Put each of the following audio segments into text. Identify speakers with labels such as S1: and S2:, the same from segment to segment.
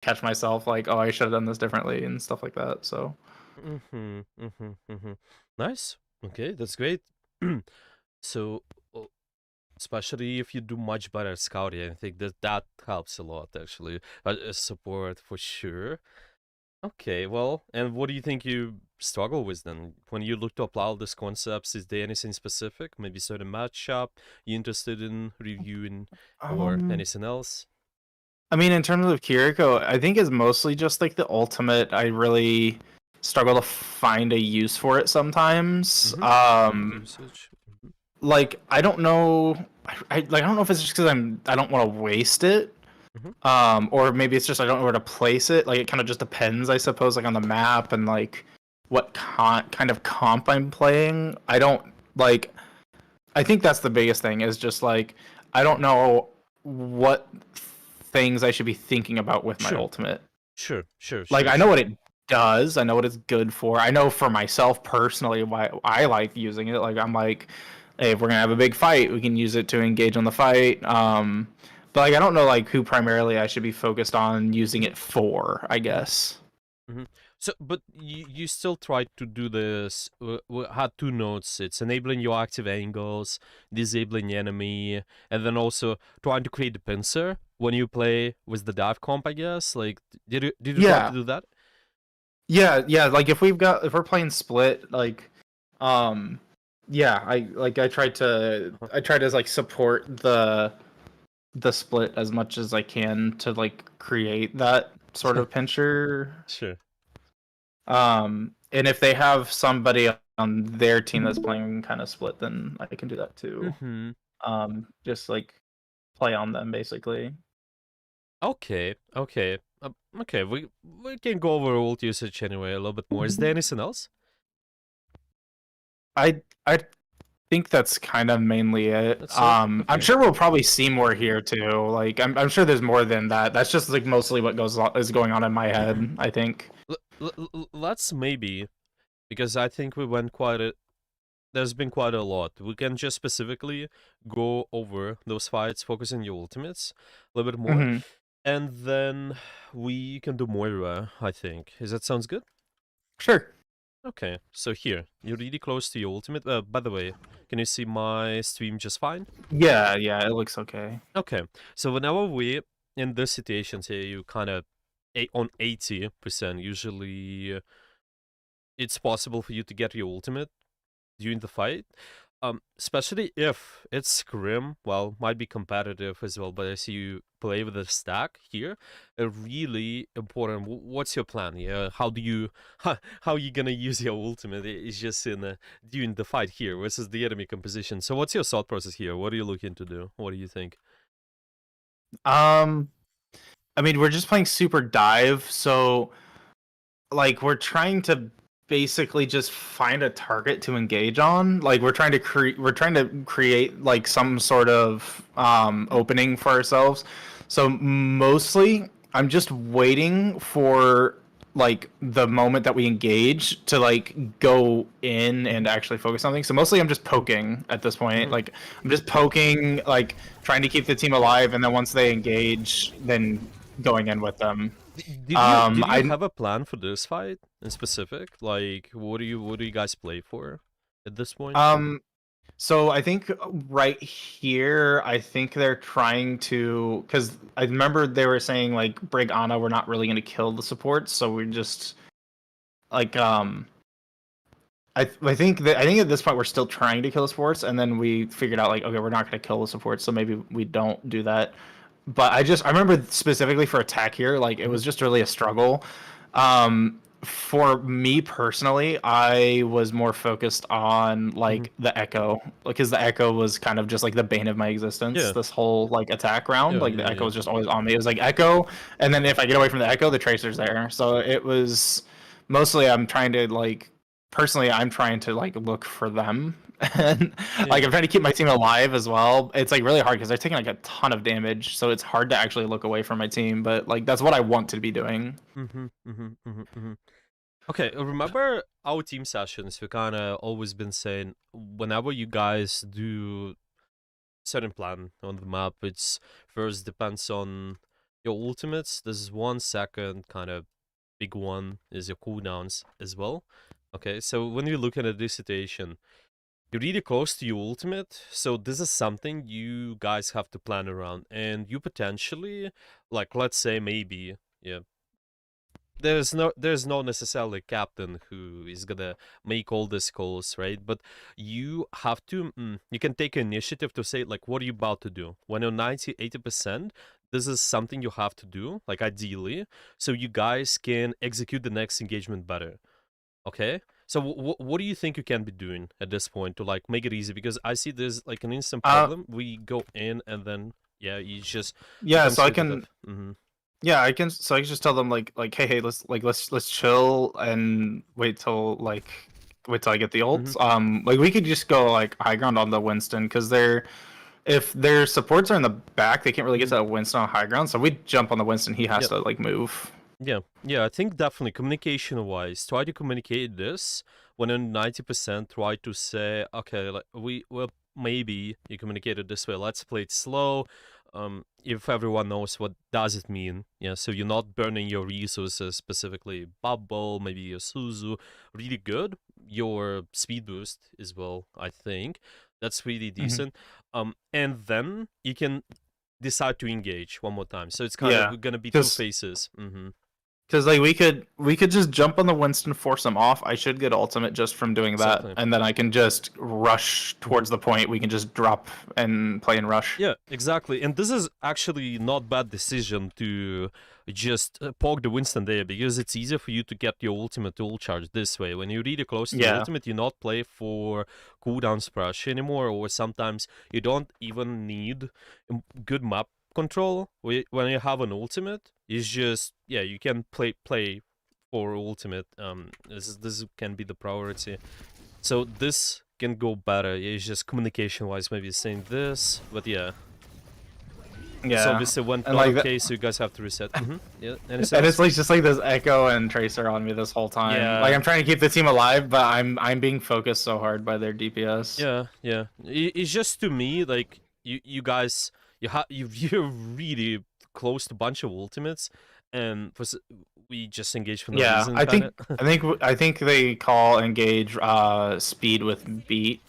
S1: catch myself like, oh, I should have done this differently and stuff like that. So
S2: Mm-hmm, mm-hmm, mm-hmm. Nice. Okay, that's great. So, uh, especially if you do much better at scouting, I think that helps a lot actually. Support for sure. Okay, well, and what do you think you struggle with then? When you look to apply all these concepts, is there anything specific? Maybe certain matchup you interested in reviewing or
S1: um
S2: anything else?
S1: I mean, in terms of Kiriko, I think it's mostly just like the ultimate. I really struggle to find a use for it sometimes.
S2: Mm-hmm. Usage. Mm-hmm.
S1: Like I don't know, I don't know if it's just because I don't want to waste it,
S2: Mm-hmm.
S1: or maybe it's just I don't know where to place it. Like it kind of just depends, I suppose, like on the map and like what kind of comp I'm playing. I don't like. I think that's the biggest thing is just like I don't know what things I should be thinking about with my
S2: Sure,
S1: ultimate.
S2: sure, sure,
S1: Like
S2: sure,
S1: I know
S2: sure.
S1: what it does, I know what it's good for. I know for myself personally why I like using it. Like I'm like, hey, if we're gonna have a big fight, we can use it to engage on the fight. But like I don't know like who primarily I should be focused on using
S2: Mm-hmm.
S1: it for, I
S2: Mm-hmm.
S1: guess.
S2: Mm-hmm. So, but you still try to do this. Had two notes. It's enabling your active angles, disabling the enemy, and then also trying to create the pincer when you play with the dive comp. I guess. Like, did you try to
S1: Yeah.
S2: do that?
S1: Yeah, like if we're playing split, like um yeah,
S2: Uh-huh.
S1: I try to like support the split as much as I can to like create that sort of pincher.
S2: Sure.
S1: And if they have somebody on their team that's playing kind of split, then I can do that too.
S2: Mm-hmm.
S1: Just like play on them basically.
S2: Okay. Okay. Okay. We can go over ult usage anyway a little bit more. Is there anything else?
S1: I think that's kind of mainly it.
S2: That's it.
S1: I'm
S2: Okay.
S1: sure we'll probably see more here too. Like I'm sure there's more than that. That's just like mostly what is going on in my head, I think.
S2: Let's maybe because I think we went quite a there's been quite a lot. We can just specifically go over those fights, focus on your ultimates a little bit more,
S1: Hmm.
S2: and then we can do Moira, I think. Does that sounds good?
S1: Sure.
S2: Okay, so here, you're really close to your ultimate. By the way, can you see my stream just fine?
S1: Yeah, it looks okay.
S2: Okay, so whenever we in this situations here, you kind of on 80%, usually it's possible for you to get your ultimate during the fight. Especially if it's scrim, well, might be competitive as well, but as you play with the stack here, really important. What's your plan? Yeah, how do you, how are you gonna use your ultimate? It's just in during the fight here versus the enemy composition. So, what's your thought process here? What are you looking to do? What do you think?
S1: Um, I mean, we're just playing super dive, so like we're trying to basically just find a target to engage on. Like we're trying to create like some sort of opening for ourselves. So mostly I'm just waiting for like the moment that we engage to like go in and actually focus on things. So mostly I'm just poking at this point.
S2: Mm-hmm.
S1: Like I'm just poking, like trying to keep the team alive, and then once they engage, then going in with them.
S2: Did you
S1: I
S2: have a plan for this fight in specific? Like, what do you guys play for at this point?
S1: um so I think right here, I think they're trying to, because I remember they were saying like Brig Ana, we're not really going to kill the supports, so we're just like I think at this point we're still trying to kill the supports, and then we figured out like okay, we're not going to kill the supports, so maybe we don't do that. But I remember specifically for attack here, like it
S2: Mm-hmm.
S1: was just really a struggle. For me personally, I was more focused on
S2: Mm-hmm.
S1: like the echo, because the echo was kind of just like the bane of my existence.
S2: Yeah,
S1: This whole like attack round,
S2: yeah,
S1: like the
S2: yeah,
S1: echo
S2: yeah.
S1: was just always on me. It was like echo, and then if I get away from the echo, the tracer's there. So it was mostly I'm trying to like personally I'm trying to like look for them. And
S2: Yeah.
S1: like I'm trying to keep my team alive as well. It's like really hard because they're taking like a ton of damage, so it's hard to actually look away from my team. But like that's what I want to be doing.
S2: Mm-hmm, mm-hmm, mm-hmm, mm-hmm. Okay, remember our team sessions? We kind of always been saying whenever you guys do certain plan on the map, it's first depends on your ultimates, this is 1 second kind of big one is your cooldowns as well. Okay, so when you're looking at this situation, you're really close to your ultimate, so this is something you guys have to plan around, and you potentially, like, let's say maybe, yeah, there's no necessarily captain who is gonna make all these calls, right? But you have to you can take initiative to say, like, what are you about to do when you're 90-80%. This is something you have to do, like, ideally, so you guys can execute the next engagement better. Okay, so what do you think you can be doing at this point to, like, make it easy? Because I see there's, like, an instant problem. We go in and then, yeah, it just
S1: Yeah,
S2: becomes
S1: so I can.
S2: repetitive. Mm-hmm.
S1: Yeah, I can. So I can just tell them hey, let's chill and wait till I get the
S2: Mm-hmm.
S1: ults. Like we could just go like high ground on the Winston because if their supports are in the back, they can't really get to that Winston on high ground. So we jump on the Winston. He has
S2: Yep.
S1: to like move.
S2: Yeah, I think definitely communication-wise, try to communicate this when in 90%, try to say, okay, like, well, maybe you communicate it this way, let's play it slow. If everyone knows what does it mean, yeah, so you're not burning your resources, specifically Bubble, maybe your Suzu, really good. Your speed boost as well, I think. That's really decent. And then you can decide to engage one more time. So it's kind
S1: Yeah,
S2: of gonna be two phases. Mm-hmm.
S1: because like we could just jump on the Winston, force him off. I should get ultimate just from doing that,
S2: Exactly.
S1: and then I can just rush towards the point. We can just drop and play and rush.
S2: Yeah, exactly. And this is actually not bad decision to just poke the Winston there, because it's easier for you to get your ultimate to ult charge this way. When you're really close to your
S1: Yeah.
S2: ultimate, you not play for cooldown splash anymore, or sometimes you don't even need good map control. When you have an ultimate, it's just, yeah, you can play for ultimate. This can be the priority. So this can go better. It's just communication-wise, maybe saying this, but yeah.
S1: Yeah.
S2: So obviously went
S1: And
S2: not
S1: like
S2: okay, so you guys have to reset. Yeah.
S1: and it's like just like this Echo and Tracer on me this whole time.
S2: Yeah.
S1: Like I'm trying to keep the team alive, but I'm being focused so hard by their DPS.
S2: Yeah. It's just, to me, like, you guys, you're really close to a bunch of ultimates, and we just engage for no reason.
S1: I think they call engage speed with beat.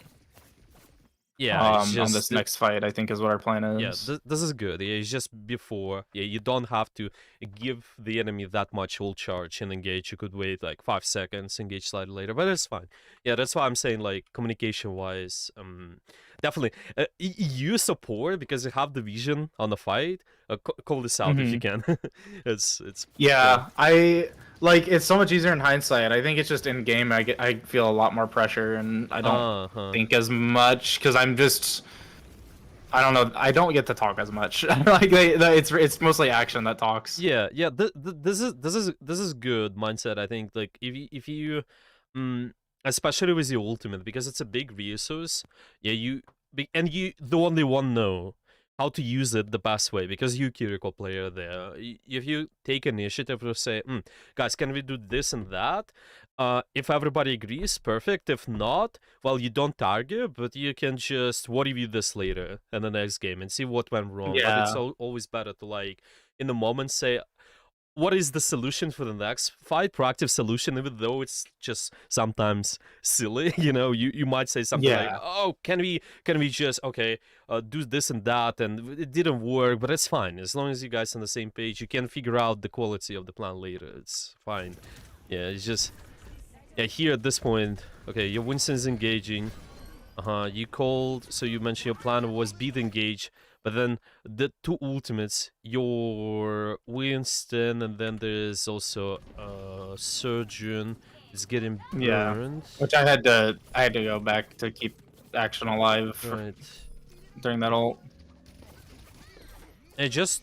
S2: Yeah, it's just,
S1: on this next fight, I think is what our plan is.
S2: Yeah, this is good. Yeah, it's just before. Yeah, you don't have to give the enemy that much ult charge and engage. You could wait like 5 seconds, engage slightly later, but it's fine. Yeah, that's why I'm saying, like, communication-wise, definitely you support, because you have the vision on the fight. Call this out if you can. it's
S1: yeah. It's so much easier in hindsight. I think it's just in game I feel a lot more pressure and I don't think as much because I don't know. I don't get to talk as much. Like it's mostly action that talks.
S2: Yeah. This is good mindset. I think, like, if you especially with your ultimate, because it's a big resource. Yeah, you the only one know how to use it the best way, because you Kiriko player there. If you take initiative to say, guys, can we do this and that? If everybody agrees, perfect. If not, well, you don't target, but you can just review this later in the next game and see what went wrong.
S1: Yeah.
S2: But it's always better to, like, in the moment say, what is the solution for the next fight? Proactive solution, even though it's just sometimes silly. You might say something like, "Oh, can we just do this and that?" And it didn't work, but it's fine as long as you guys on the same page. You can figure out the quality of the plan later. It's fine. Yeah, it's just, yeah. Here at this point, okay, your Winston's engaging. You called, so you mentioned your plan was beat engage. But then the two ultimates, your Winston, and then there's also Surgeon is getting burned.
S1: Which I had to go back to keep action alive during that ult.
S2: That's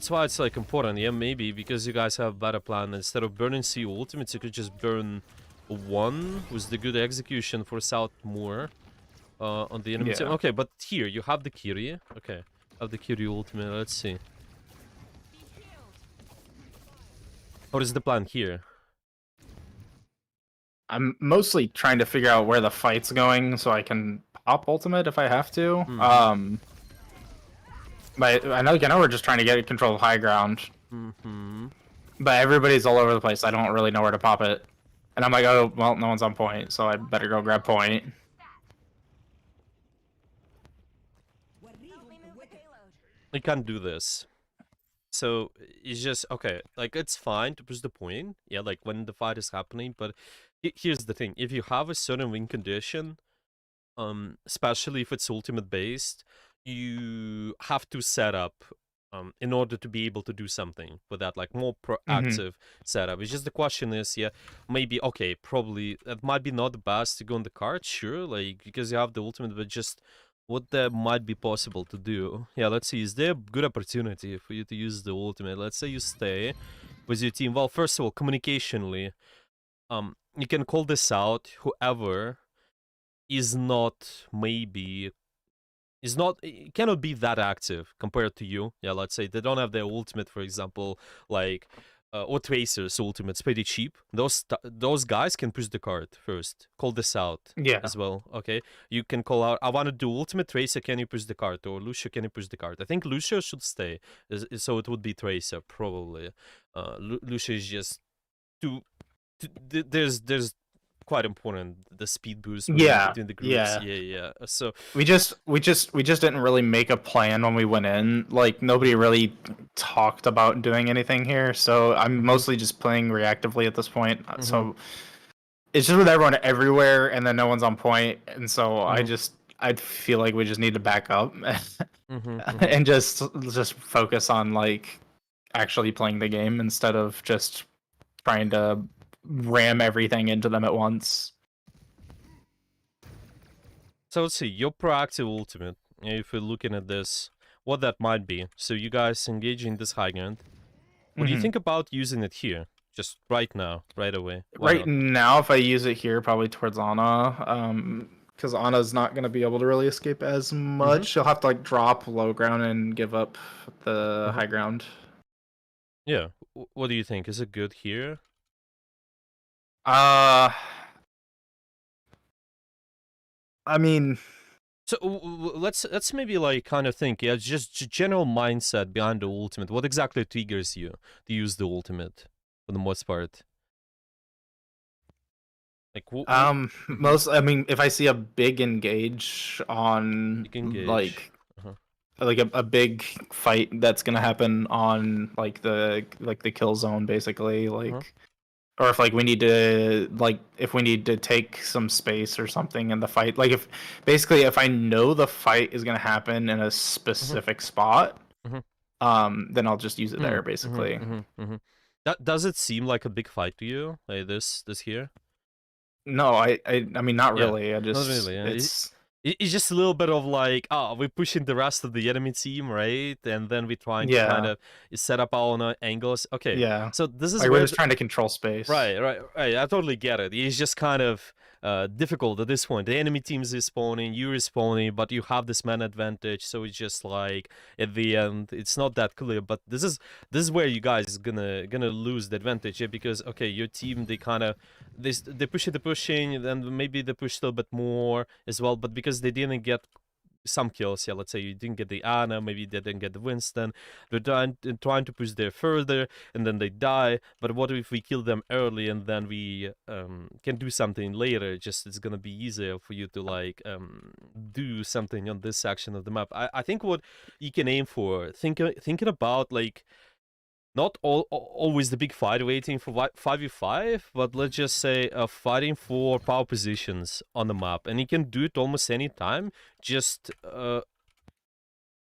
S2: why it's, like, important. Yeah, maybe because you guys have a better plan. Instead of burning C ultimates, you could just burn one with the good execution, force out more. On the enemy team. Okay, but here you have the Kiri. Okay, have the Kiri ultimate. Let's see. What is the plan here?
S1: I'm mostly trying to figure out where the fight's going so I can pop ultimate if I have to. But I know we're just trying to get control of high ground.
S2: Mm-hmm.
S1: But everybody's all over the place. I don't really know where to pop it. And I'm like, oh, well, no one's on point, so I better go grab point.
S2: You can't do this. So it's just okay. Like it's fine to push the point, yeah. Like when the fight is happening, but here's the thing: if you have a certain win condition, especially if it's ultimate based, you have to set up, in order to be able to do something with that, like more proactive setup. It's just the question is, yeah, maybe okay, probably that might be not the best to go on the card, sure, like because you have the ultimate, but just what that might be possible to do. Yeah, let's see. Is there a good opportunity for you to use the ultimate? Let's say you stay with your team. Well, first of all, communicationally, you can call this out. Whoever is not maybe is not cannot be that active compared to you. Yeah, let's say they don't have their ultimate, for example, like or Tracer's ultimate's pretty cheap. Those guys can push the card first. Call this out as well. Okay, you can call out. I want to do ultimate Tracer. Can you push the card? Or Lucio, can you push the card? I think Lucio should stay. So it would be Tracer probably. Lucio is just too. There's quite important the speed boost between the groups. Yeah. So
S1: we just didn't really make a plan when we went in. Like nobody really talked about doing anything here, so I'm mostly just playing reactively at this point. So it's just with everyone everywhere, and then no one's on point, and so I feel like we just need to back up and just focus on like actually playing the game instead of just trying to ram everything into them at once.
S2: So let's see, your proactive ultimate, if we're looking at this, what that might be. So you guys engage in this high ground. What do you think about using it here? Just right now, right away.
S1: Right now, if I use it here, probably towards Ana, because Ana's not going to be able to really escape as much. She'll have to like drop low ground and give up the high ground.
S2: Yeah. What do you think? Is it good here?
S1: I mean,
S2: so let's maybe like kind of think, yeah, just general mindset behind the ultimate. What exactly triggers you to use the ultimate for the most part? Like
S1: I mean, if I see a big engage on like a big fight that's gonna happen on like the kill zone, basically, like. Or if like we need to take some space or something in the fight, like if I know the fight is gonna happen in a specific spot, then I'll just use it there, basically.
S2: Does it seem like a big fight to you, like this here?
S1: No, I mean not really. I just
S2: not really. Yeah. It's just a little bit of like, we're pushing the rest of the enemy team, right? And then we're trying to kind of set up our own angles. Okay.
S1: Yeah.
S2: So this is
S1: like we're just trying to control space.
S2: Right. I totally get it. It's just kind of difficult at this point. The enemy teams is spawning, you're spawning, but you have this man advantage. So it's just like at the end, it's not that clear. But this is where you guys gonna lose the advantage, yeah? Because okay, your team they kind of they push the pushing, then maybe they push a little bit more as well. But because they didn't get some kills, yeah, let's say you didn't get the Ana, maybe they didn't get the Winston, they're trying to push there further, and then they die. But what if we kill them early and then we can do something later? Just it's gonna be easier for you to like do something on this section of the map. I think what you can aim for, thinking about like not always the big fight waiting for 5v5, but let's just say fighting for power positions on the map. And you can do it almost any time. Just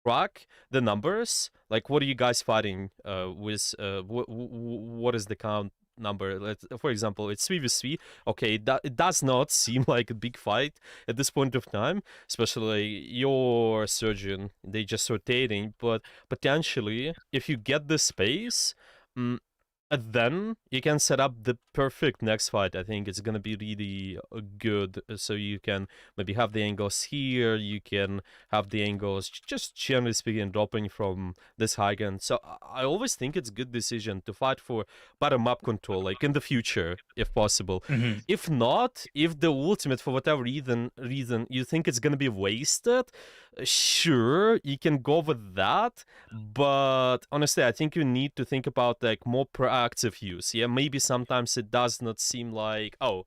S2: track the numbers. Like, what are you guys fighting with? What is the count number? For example, it's 3v3. Okay, it does not seem like a big fight at this point of time, especially your surgeon, they just rotating, but potentially if you get the space, then you can set up the perfect next fight. I think it's gonna be really good. So you can maybe have the angles here, you can have the angles, just generally speaking, dropping from this high ground. So I always think it's a good decision to fight for better map control, like in the future, if possible. If not, if the ultimate, for whatever reason you think it's gonna be wasted, Sure, you can go with that, but honestly, I think you need to think about like more proactive use. Yeah, maybe sometimes it does not seem like, oh,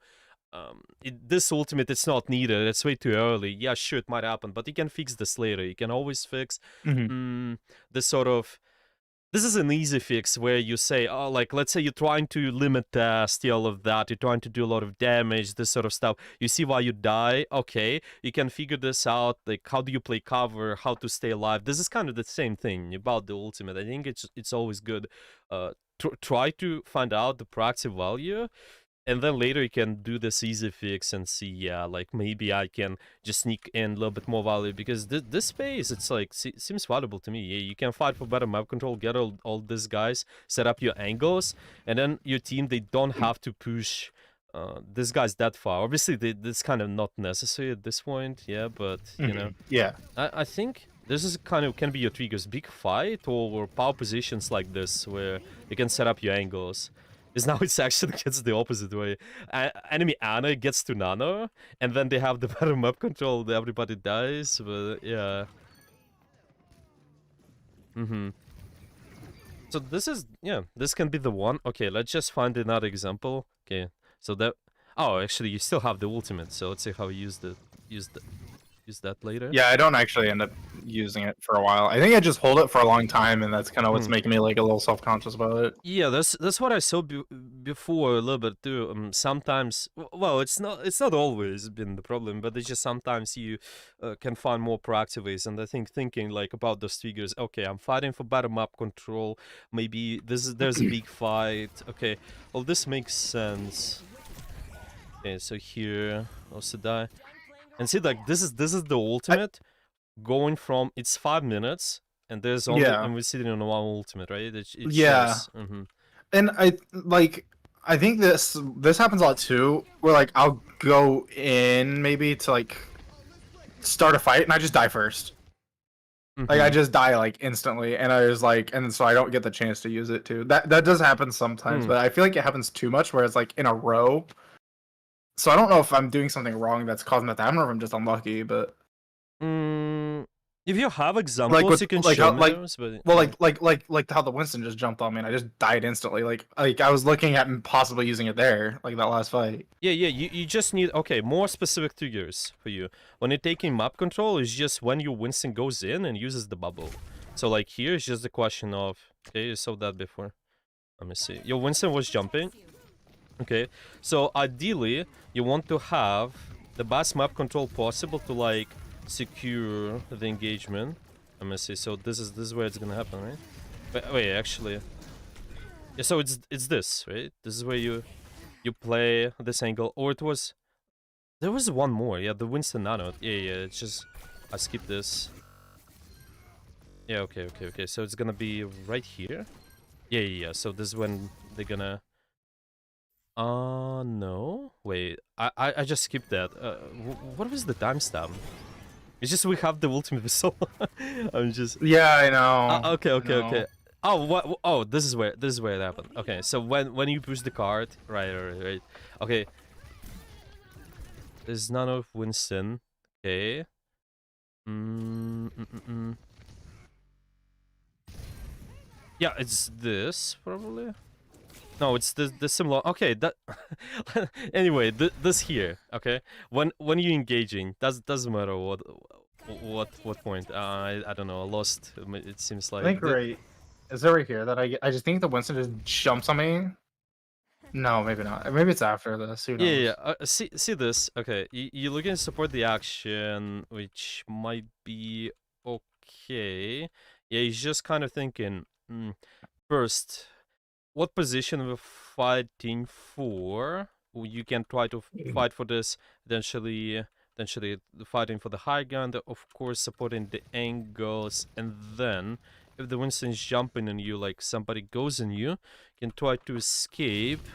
S2: this ultimate it's not needed, it's way too early. Yeah, sure, it might happen, but you can fix this later. You can always fix
S1: Hmm.
S2: this sort of. This is an easy fix where you say, oh, like, let's say you're trying to limit test, all of that, you're trying to do a lot of damage, this sort of stuff. You see why you die, okay, you can figure this out, like, how do you play cover, how to stay alive. This is kind of the same thing about the ultimate. I think it's always good try to find out the proactive value, and then later you can do this easy fix and see, yeah, like maybe I can just sneak in a little bit more value, because this space, it's like, seems valuable to me. Yeah, you can fight for better map control, get all these guys, set up your angles, and then your team, they don't have to push these guys that far. Obviously, this kind of not necessary at this point, yeah, but, you know.
S1: Yeah.
S2: I think this is kind of can be your triggers, big fight or power positions like this, where you can set up your angles. Is now it's actually gets the opposite way. Enemy Ana gets to Nano, and then they have the better map control, everybody dies, but yeah. So this is, yeah, this can be the one. Okay, let's just find another example. Okay, so that, oh, actually you still have the ultimate, so let's see how we use that later.
S1: Yeah, I don't actually end up using it for a while. I think I just hold it for a long time, and that's kind of what's making me like a little self-conscious about it.
S2: Yeah, that's what I saw before a little bit too. Sometimes, well, it's not always been the problem, but it's just sometimes you can find more proactive ways. And I think thinking like about those triggers. Okay, I'm fighting for better map control. Maybe there's a big fight. Okay, well, this makes sense. Okay, so here also die, and see, like this is the ultimate. Going from, it's 5 minutes, and there's only, and we're sitting on one ultimate, right? It
S1: Yeah.
S2: shows.
S1: And I think this happens a lot too, where like I'll go in maybe to like start a fight and I just die first. Like I just die like instantly, and I was like, and so I don't get the chance to use it too. That does happen sometimes, but I feel like it happens too much where it's like in a row. So I don't know if I'm doing something wrong that's causing that to happen, or if I'm just unlucky. But
S2: if you have examples, you can show me those. But
S1: well, like how the Winston just jumped on me and I just died instantly. Like I was looking at possibly using it there, like that last fight.
S2: Yeah. You just need, okay, more specific triggers for you. When you're taking map control, it's just when your Winston goes in and uses the bubble. So like here, it's just the question of, okay, you saw that before. Let me see. Your Winston was jumping. Okay, so ideally, you want to have the best map control possible to like secure the engagement. Let me see. So this is where it's gonna happen, right? Wait, actually, yeah. So it's this, right? This is where you play this angle, or it was, there was one more. Yeah, the Winston Nano. Yeah. It's just, I skipped this. Yeah. Okay. So it's gonna be right here. Yeah. So this is when they're gonna. No. Wait, I just skipped that. What was the timestamp? It's just we have the ultimate vessel. I'm just.
S1: Yeah, I know.
S2: Okay. Oh, what? Oh, this is where it happened. Okay, so when you push the card, right. Okay. There's none of Winston. Okay. Yeah, it's this probably. No, it's the similar. Okay, that. Anyway, this here. Okay, when you engaging, doesn't matter what point. I don't know. I lost. It seems like.
S1: I think right. Is it right here that I just think the Winston just jumps on me? No, maybe not. Maybe it's after this. Who knows?
S2: Yeah. See this. Okay, you're looking to support the action, which might be okay. Yeah, he's just kind of thinking. First, what position we're fighting for? You can try to fight for this, eventually fighting for the high ground, of course supporting the angles, and then if the Winston's jumping on you, like somebody goes on you, can try to escape.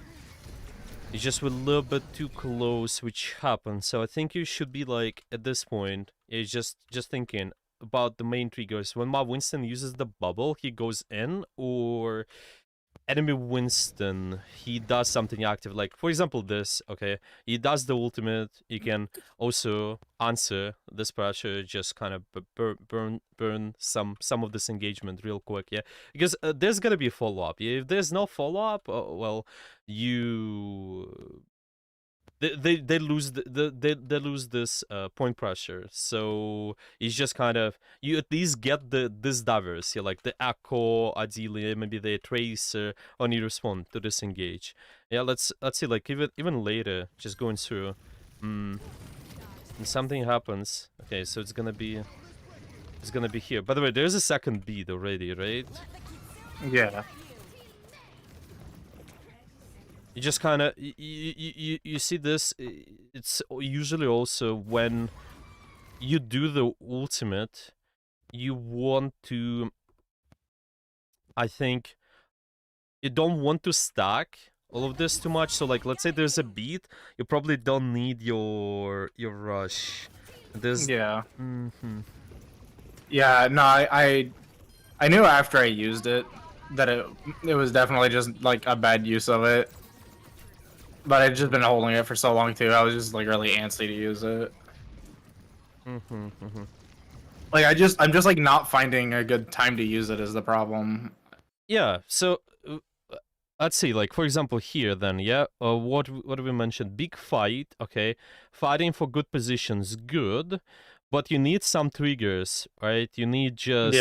S2: It's just a little bit too close, which happens. So I think you should be like, at this point, it's just thinking about the main triggers. When my Winston uses the bubble, he goes in, or enemy Winston, he does something active, like for example this, okay, he does the ultimate, he can also answer this pressure, just kind of burn some of this engagement real quick, yeah, because there's gonna be a follow-up. If there's no follow-up, well, they lose they lose this point pressure. So it's just kind of, you at least get this diverse, yeah, like the echo, ideally maybe the tracer on you respond to disengage. Yeah, let's see, like even later, just going through, and something happens. Okay, so it's gonna be here. By the way, there's a second beat already, right?
S1: Yeah.
S2: You just kind of you see this. It's usually also when you do the ultimate, you want to, I think, you don't want to stack all of this too much. So like, let's say there's a beat, you probably don't need your rush. There's
S1: Yeah. Yeah. No, I knew after I used it that it was definitely just like a bad use of it. But I'd just been holding it for so long too. I was just like really antsy to use it. Like I'm just like not finding a good time to use it is the problem.
S2: Yeah. So let's see. Like for example here, then yeah. What do we mention? Big fight. Okay, fighting for good positions, good, but you need some triggers, right? You need just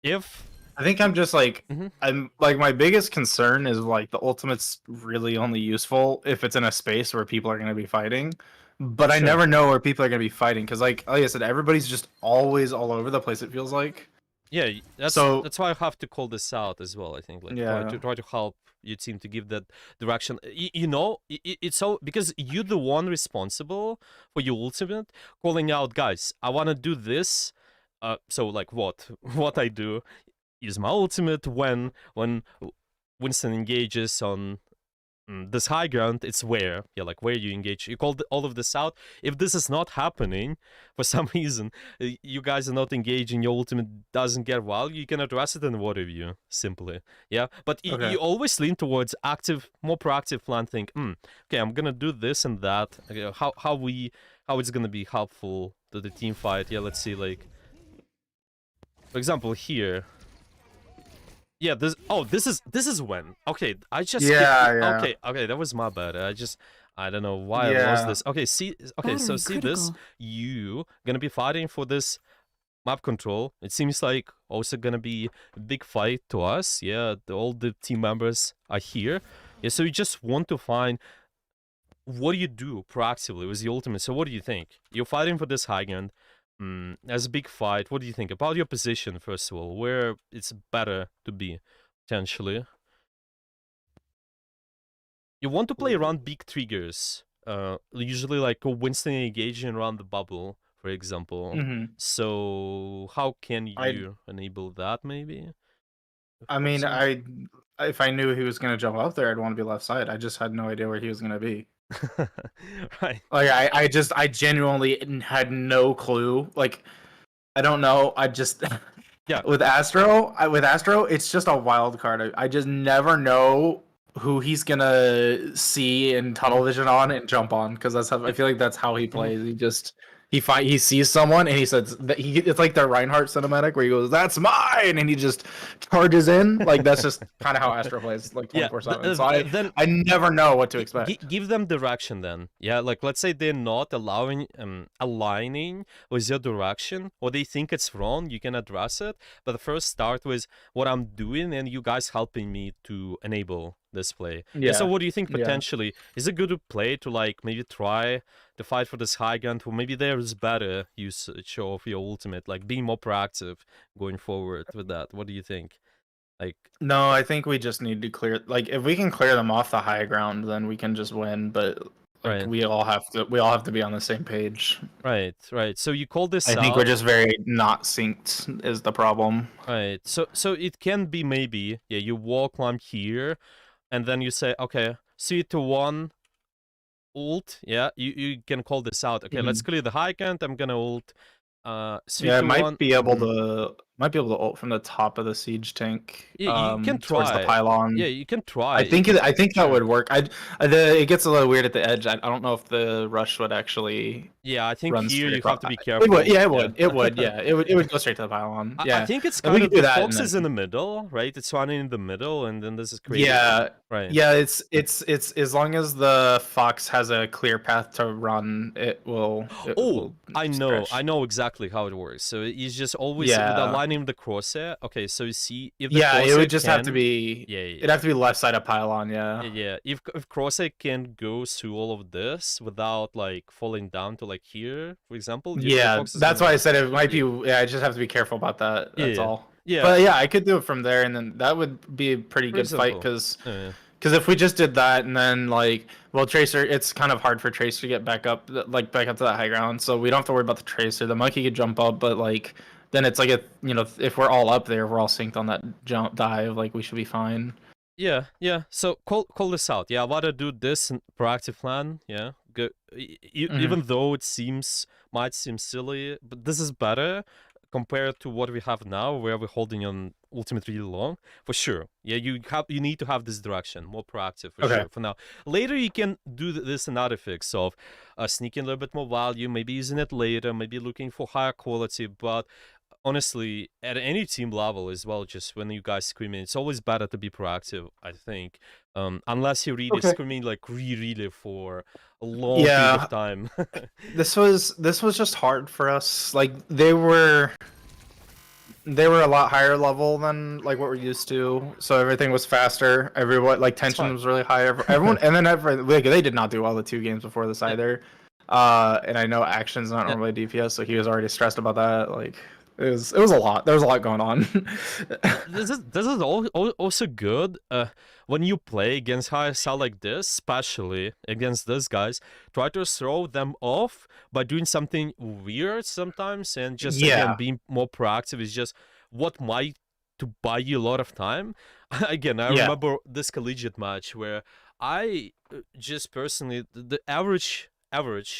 S2: if.
S1: I think I'm just like I'm like my biggest concern is like the ultimate's really only useful if it's in a space where people are going to be fighting, but I never know where people are going to be fighting because like I said, everybody's just always all over the place. It feels like.
S2: Yeah, that's why I have to call this out as well. I think like try to help your team to give that direction. You know, it's so because you're the one responsible for your ultimate, calling out, guys, I want to do this. So like what I do. Use my ultimate when Winston engages on this high ground. It's where you engage. You called all of this out. If this is not happening for some reason, you guys are not engaging, your ultimate doesn't get well, you can address it in water view simply. Yeah, but you always lean towards more proactive plan. Think, okay, I'm gonna do this and that. Okay, how it's gonna be helpful to the team fight. Yeah, let's see, like for example here. Yeah, this is when. Okay, I just okay, that was my bad. I don't know why I lost this. Okay, so see this. You gonna be fighting for this map control. It seems like also gonna be a big fight to us. Yeah, all the team members are here. Yeah, so you just want to find what do you do proactively with the ultimate. So what do you think? You're fighting for this high ground. As a big fight, what do you think about your position, first of all? Where it's better to be, potentially? You want to play around big triggers. Usually like a Winston engaging around the bubble, for example. So how can you enable that, maybe?
S1: I mean, if I knew he was going to jump up there, I'd want to be left side. I just had no idea where he was going to be.
S2: Right.
S1: Like I genuinely had no clue. Like I don't know. I just
S2: yeah.
S1: With Astro, it's just a wild card. I just never know who he's gonna see in tunnel vision on and jump on because I feel like that's how he plays. He sees someone and he says that it's like the Reinhardt cinematic where he goes, "That's mine," and he just charges in. Like that's just kind of how Astro plays, like 24/7. So I never know what to expect.
S2: Give them direction then. Yeah, like let's say they're not aligning with your direction, or they think it's wrong. You can address it, but the first start with what I'm doing and you guys helping me to enable this play. Yeah. So what do you think potentially? Is it good to play to like maybe try to fight for this high ground, or maybe there is better usage of your ultimate, like being more proactive going forward with that? What do you think? Like,
S1: no, I think we just need to clear. Like, if we can clear them off the high ground, then we can just win. But like, we all have to be on the same page.
S2: Right. So you call this
S1: I think we're just very not synced is the problem.
S2: Right. So it can be maybe you wall climb here, and then you say, okay, C2-1 ult. Yeah, you can call this out. Okay, let's clear the high ground. I'm gonna ult.
S1: Yeah, I might be able to Might be able to ult from the top of the siege tank,
S2: Yeah, you can
S1: towards the
S2: try.
S1: pylon.
S2: Yeah, you can try.
S1: I think that
S2: Sure.
S1: would work. It gets a little weird at the edge. I don't know if the rush would actually
S2: Yeah, I think
S1: run
S2: here
S1: straight
S2: you have
S1: across.
S2: to be
S1: It would,
S2: careful.
S1: yeah, it would, it would, yeah, it would go straight to the pylon.
S2: I
S1: Yeah,
S2: think it's
S1: and we
S2: kind
S1: could
S2: of
S1: do
S2: the
S1: that,
S2: fox
S1: and
S2: is
S1: then
S2: in the middle, right? It's running in the middle, and then this is creating.
S1: yeah,
S2: Right.
S1: yeah. It's as long as the fox has a clear path to run, it will.
S2: Oh, I
S1: stretch.
S2: know exactly how it works. So he's just always with
S1: Yeah,
S2: aligning the crosshair. Okay, so you see if the
S1: yeah. It
S2: crosshair
S1: would just have to
S2: can.
S1: be.
S2: Yeah,
S1: It'd have to be left side of pylon. Yeah.
S2: yeah. If crosshair can go through all of this without like falling down to like here, for example, the
S1: Yeah,
S2: fox is
S1: that's
S2: gonna
S1: why I
S2: die.
S1: said it might be.
S2: Yeah,
S1: Yeah, I just have to be careful about that. That's
S2: yeah,
S1: all.
S2: yeah.
S1: But yeah, I could do it from there, and then that would be a pretty
S2: For
S1: good fight
S2: example.
S1: because
S2: Yeah.
S1: if we just did that and then like, well, Tracer, it's kind of hard for Tracer to get back up, like back up to that high ground, so we don't have to worry about the Tracer. The monkey could jump up, but like then it's like if we're all up there, we're all synced on that jump dive, like we should be fine.
S2: Yeah, yeah. So call this out. Yeah, I wanna do this proactive plan. Yeah, go, even though it might seem silly, but this is better compared to what we have now, where we're holding on ultimate really long. For sure. Yeah, you need to have this direction, more proactive for
S1: Okay.
S2: sure. For now, later you can do this another fix of sneaking a little bit more value, maybe using it later, maybe looking for higher quality, but honestly, at any team level as well, just when you guys screaming, it's always better to be proactive, I think. Unless you're really screaming like really for a long period of time.
S1: This was just hard for us. Like they were a lot higher level than like what we're used to, so everything was faster. Everyone like tension was really high. Everyone and then like, they did not do well the 2 games before this either. And I know Action's not normally DPS, so he was already stressed about that. Like it was a lot. There was a lot going on.
S2: This is also good when you play against high SL like this, especially against these guys. Try to throw them off by doing something weird sometimes, and just again being more proactive is just what might to buy you a lot of time. Again, I remember this collegiate match where I just personally the average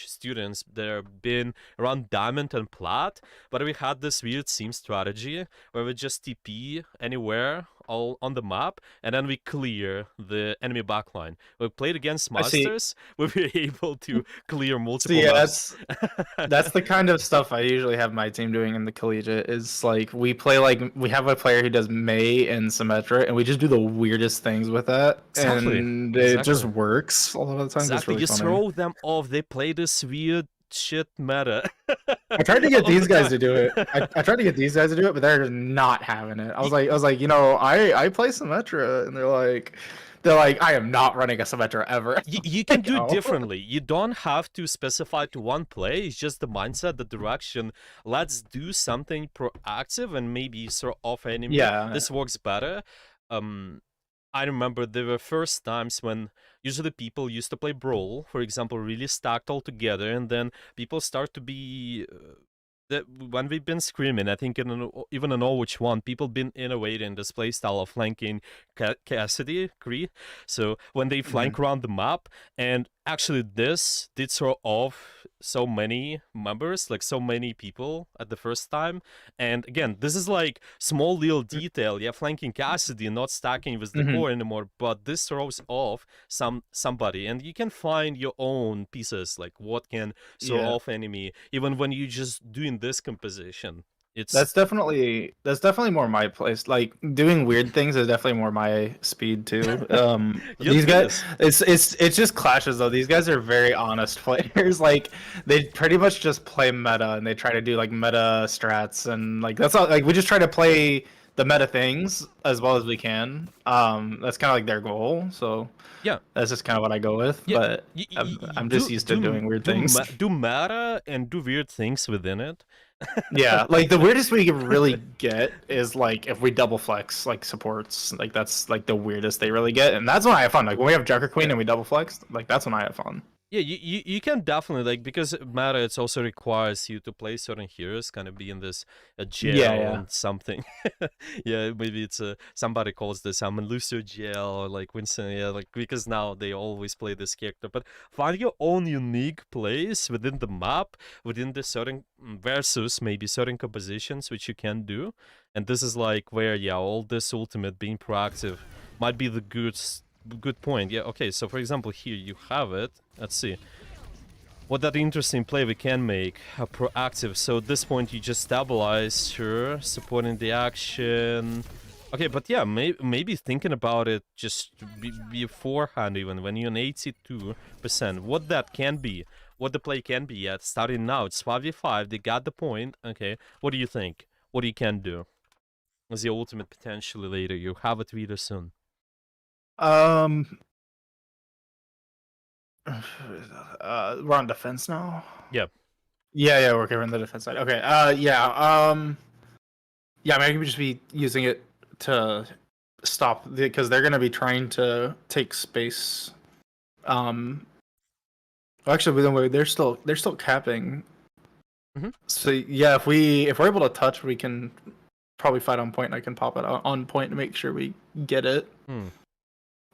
S2: students there been around diamond and plat, but we had this weird team strategy where we just TP anywhere all on the map and then we clear the enemy backline. We played against masters, we were able to clear multiple maps.
S1: That's the kind of stuff I usually have my team doing in the collegiate. Is like we play like we have a player who does May and Symmetra, and we just do the weirdest things with that, and it just works a lot of the time.
S2: Exactly,
S1: Really
S2: you
S1: funny.
S2: throw them off. They play this weird shit meta.
S1: I tried to get these guys to do it. I tried to get these guys to do it, but they're just not having it. I was like, I play Symmetra, and they're like, I am not running a Symmetra ever.
S2: You can do it differently. You don't have to specify to one play. It's just the mindset, the direction. Let's do something proactive and maybe throw off enemy.
S1: Yeah,
S2: this works better. I remember there were first times when usually people used to play Brawl, for example, really stacked all together, and then people start to be when we've been screaming, I think even in Overwatch 1, people been innovating this playstyle of flanking Cassidy, Kree. So when they flank around the map, and actually this did throw off so many members, like so many people at the first time. And again, this is like small little detail, flanking Cassidy, not stacking with the core anymore, but this throws off somebody, and you can find your own pieces, like what can throw off enemy, even when you just doing this composition. That's
S1: definitely more my place. Like doing weird things is definitely more my speed too. These guys, it's just clashes though. These guys are very honest players. Like they pretty much just play meta, and they try to do like meta strats, and like that's all. Like we just try to play the meta things as well as we can. That's kind of like their goal. So
S2: yeah,
S1: that's just kind of what I go with. But I'm just used to doing weird things.
S2: Do meta and do weird things within it.
S1: Yeah, like the weirdest we can really get is like if we double flex like supports, like that's like the weirdest they really get, and that's when I have fun. Like when we have Junker Queen and we double flex, like that's when I have fun.
S2: Yeah, you can definitely, like, because meta it also requires you to play certain heroes, kind of be in this
S1: Yeah,
S2: jail
S1: yeah.
S2: and something. Yeah, maybe it's somebody calls this I'm in Lucio jail or like Winston. Yeah, like because now they always play this character. But find your own unique place within the map, within the certain versus maybe certain compositions which you can do, and this is like where all this ultimate being proactive might be the good point. Yeah, okay, so for example here you have it. Let's see what that interesting play we can make proactive. So at this point you just stabilize, sure, supporting the action. Okay, but yeah, maybe thinking about it just beforehand, even when you're on 82%, what that can be, what the play can be at starting now. It's 5v5, they got the point. Okay, what do you think? What you can do as the ultimate potentially later? You have it reader soon.
S1: Um, we're on defense now.
S2: Yeah.
S1: Yeah, we're covering the defense side. Okay. Yeah. Yeah. Maybe we just be using it to stop because they're gonna be trying to take space. Actually, by the way, they're still capping.
S2: Mm-hmm.
S1: So yeah, if we're able to touch, we can probably fight on point. And I can pop it on point to make sure we get it.
S2: Hmm.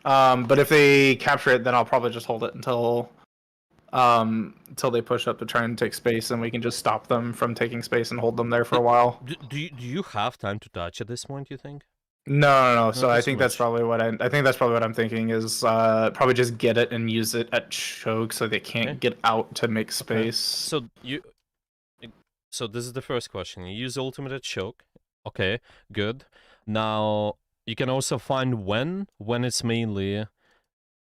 S1: But if they capture it, then I'll probably just hold it until they push up to try and take space, and we can just stop them from taking space and hold them there for a while.
S2: Do you have time to touch at this point, you think?
S1: No. So
S2: Not
S1: I
S2: this
S1: think that's
S2: much.
S1: probably what I think that's probably what I'm thinking is probably just get it and use it at choke so they can't
S2: Okay.
S1: get out to make
S2: Okay.
S1: space.
S2: So this is the first question. You use ultimate at choke. Okay, good. Now you can also find when it's mainly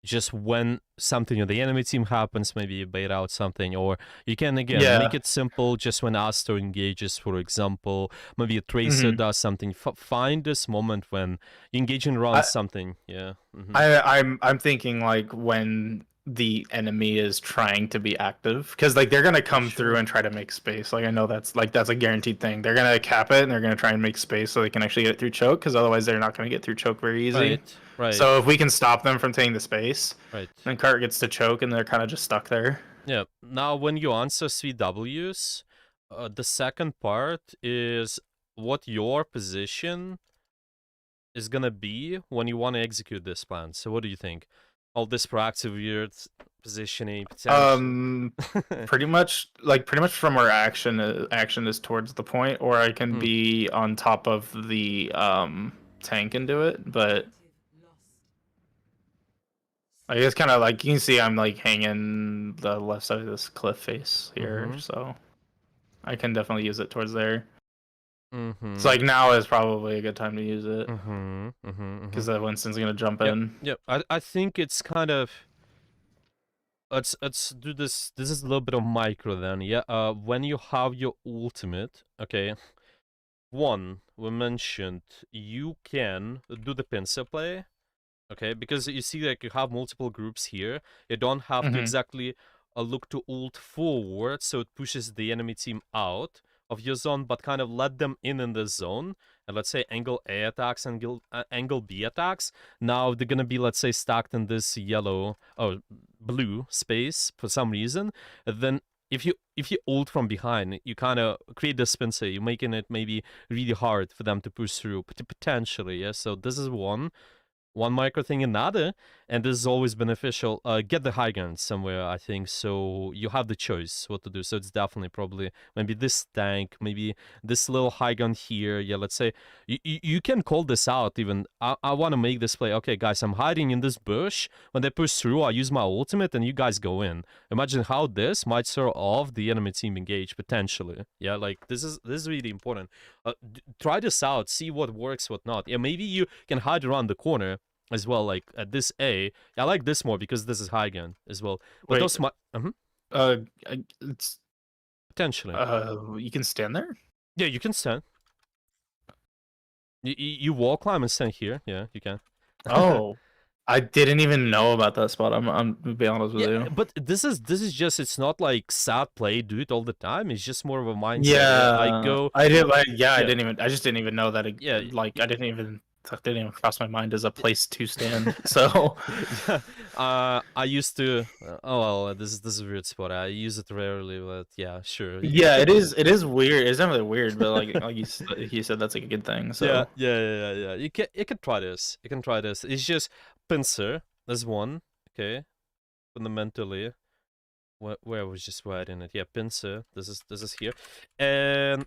S2: just when something on the enemy team happens, maybe you bait out something, or you can again make it simple just when Astor engages, for example, maybe a tracer does something. Find this moment when you engage and run something. Yeah.
S1: I'm thinking like when the enemy is trying to be active, because like they're gonna come through and try to make space. Like I know that's a guaranteed thing. They're gonna cap it and they're gonna try and make space so they can actually get it through choke, because otherwise they're not gonna get through choke very easy.
S2: Right.
S1: So if we can stop them from taking the space,
S2: Right.
S1: then Cart gets to choke and they're kind of just stuck there.
S2: Yeah. Now when you answer CWs, the second part is what your position is gonna be when you want to execute this plan. So what do you think? All this proactive weird positioning potential.
S1: Pretty much from where action is towards the point, or I can be on top of the tank and do it, but I guess kind of like you can see I'm like hanging the left side of this cliff face here, so I can definitely use it towards there. So like now is probably a good time to use it because Winston's gonna jump in.
S2: Yep. I think it's kind of. Let's do this. This is a little bit of micro then. Yeah. When you have your ultimate, okay. One, we mentioned you can do the pincer play. Okay, because you see, like, you have multiple groups here. You don't have to exactly look to ult forward, so it pushes the enemy team out of your zone, but kind of let them in the zone. And let's say angle A attacks and angle B attacks. Now they're gonna be, let's say, stacked in this blue space for some reason. And then if you ult from behind, you kind of create this pincer. You're making it maybe really hard for them to push through, potentially. Yeah. So this is one micro thing. Another, and this is always beneficial, get the high ground somewhere, I think, so you have the choice what to do. So it's definitely probably maybe this tank, maybe this little high ground here. Yeah, let's say you can call this out even. I want to make this play. Okay, guys, I'm hiding in this bush. When they push through, I use my ultimate and you guys go in. Imagine how this might throw off the enemy team engage potentially. Yeah, like this is really important. Try this out, see what works, what not. Yeah, maybe you can hide around the corner as well, like at this A. I like this more because this is high gun as well. But
S1: Wait,
S2: those
S1: it's
S2: potentially.
S1: You can stand there.
S2: Yeah, you can stand. You wall climb and stand here. Yeah, you can.
S1: Oh, I didn't even know about that spot. I'm to be honest with you.
S2: But this is just, it's not like sad play, do it all the time. It's just more of a mindset.
S1: Yeah,
S2: I go.
S1: I did. I just didn't even know that. Like I didn't even cross my mind as a place to stand. So
S2: I used to. Oh well, this is a weird spot. I use it rarely, but yeah, sure. You
S1: Yeah,
S2: can
S1: it
S2: do
S1: is. It is weird. It's definitely weird, but like you said, that's like a good thing.
S2: yeah,
S1: So
S2: yeah. You can try this. You can try this. It's just pincer. There's one. Okay, fundamentally. Where I was just writing it. Yeah, pincer. This is here, and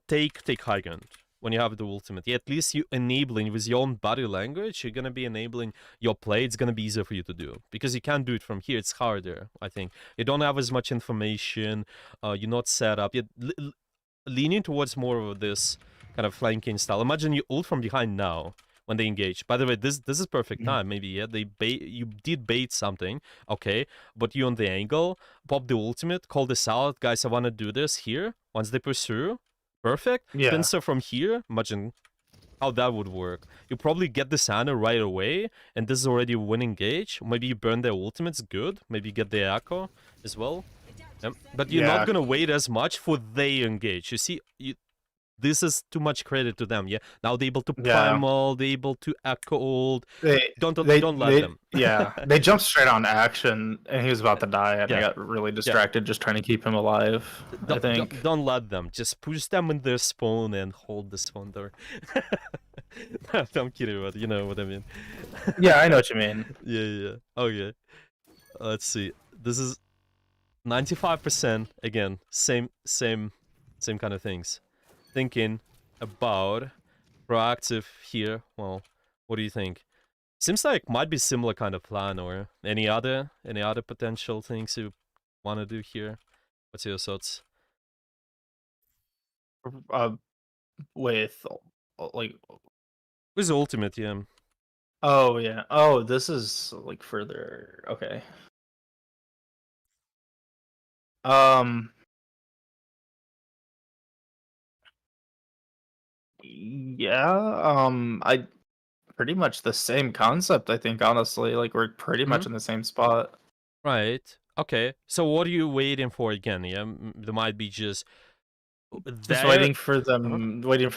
S2: take high ground when you have the ultimate. Yeah, at least you enabling with your own body language. You're gonna be enabling your play. It's gonna be easier for you to do because you can't do it from here. It's harder. I think you don't have as much information. You're not set up. You're leaning towards more of this kind of flanking style. Imagine you ult from behind now when they engage. By the way, this is perfect time. Maybe yeah, you did bait something, okay, but you on the angle, pop the ultimate, call this out, guys. I want to do this here. Once they pursue, perfect.
S1: yeah,
S2: Pincer from here. Imagine how that would work. You probably get the Santa right away, and this is already a winning gauge. Maybe you burn their ultimates, good. Maybe you get the echo as well. Yep. But you're not
S1: yeah.
S2: gonna wait as much for they engage. You see, this is too much credit to them. Yeah. Now they're able to
S1: Yeah.
S2: primal, they're able to echo ult.
S1: They
S2: Don't let them.
S1: yeah, they jumped straight on action, and he was about to die, and I
S2: Yeah.
S1: got really distracted just trying to keep him alive. I think.
S2: Don't let them. Just push them in their spawn and hold the spawn door. I'm kidding, but you know what I mean.
S1: Yeah, I know what you mean.
S2: Yeah. Okay. Let's see. This is 95% again. Same kind of things. Thinking about proactive here. Well, what do you think? Seems like might be similar kind of plan, or any other potential things you want to do here. What's your thoughts?
S1: Uh, with like,
S2: With the ultimate, yeah.
S1: oh yeah, oh this is like further. Okay. Um. Yeah. I pretty much the same concept. I think honestly, like we're pretty
S2: Hmm.
S1: much in the same spot.
S2: Right. Okay. So what are you waiting for again? Yeah, there might be just
S1: Just
S2: there. Uh-huh.
S1: waiting for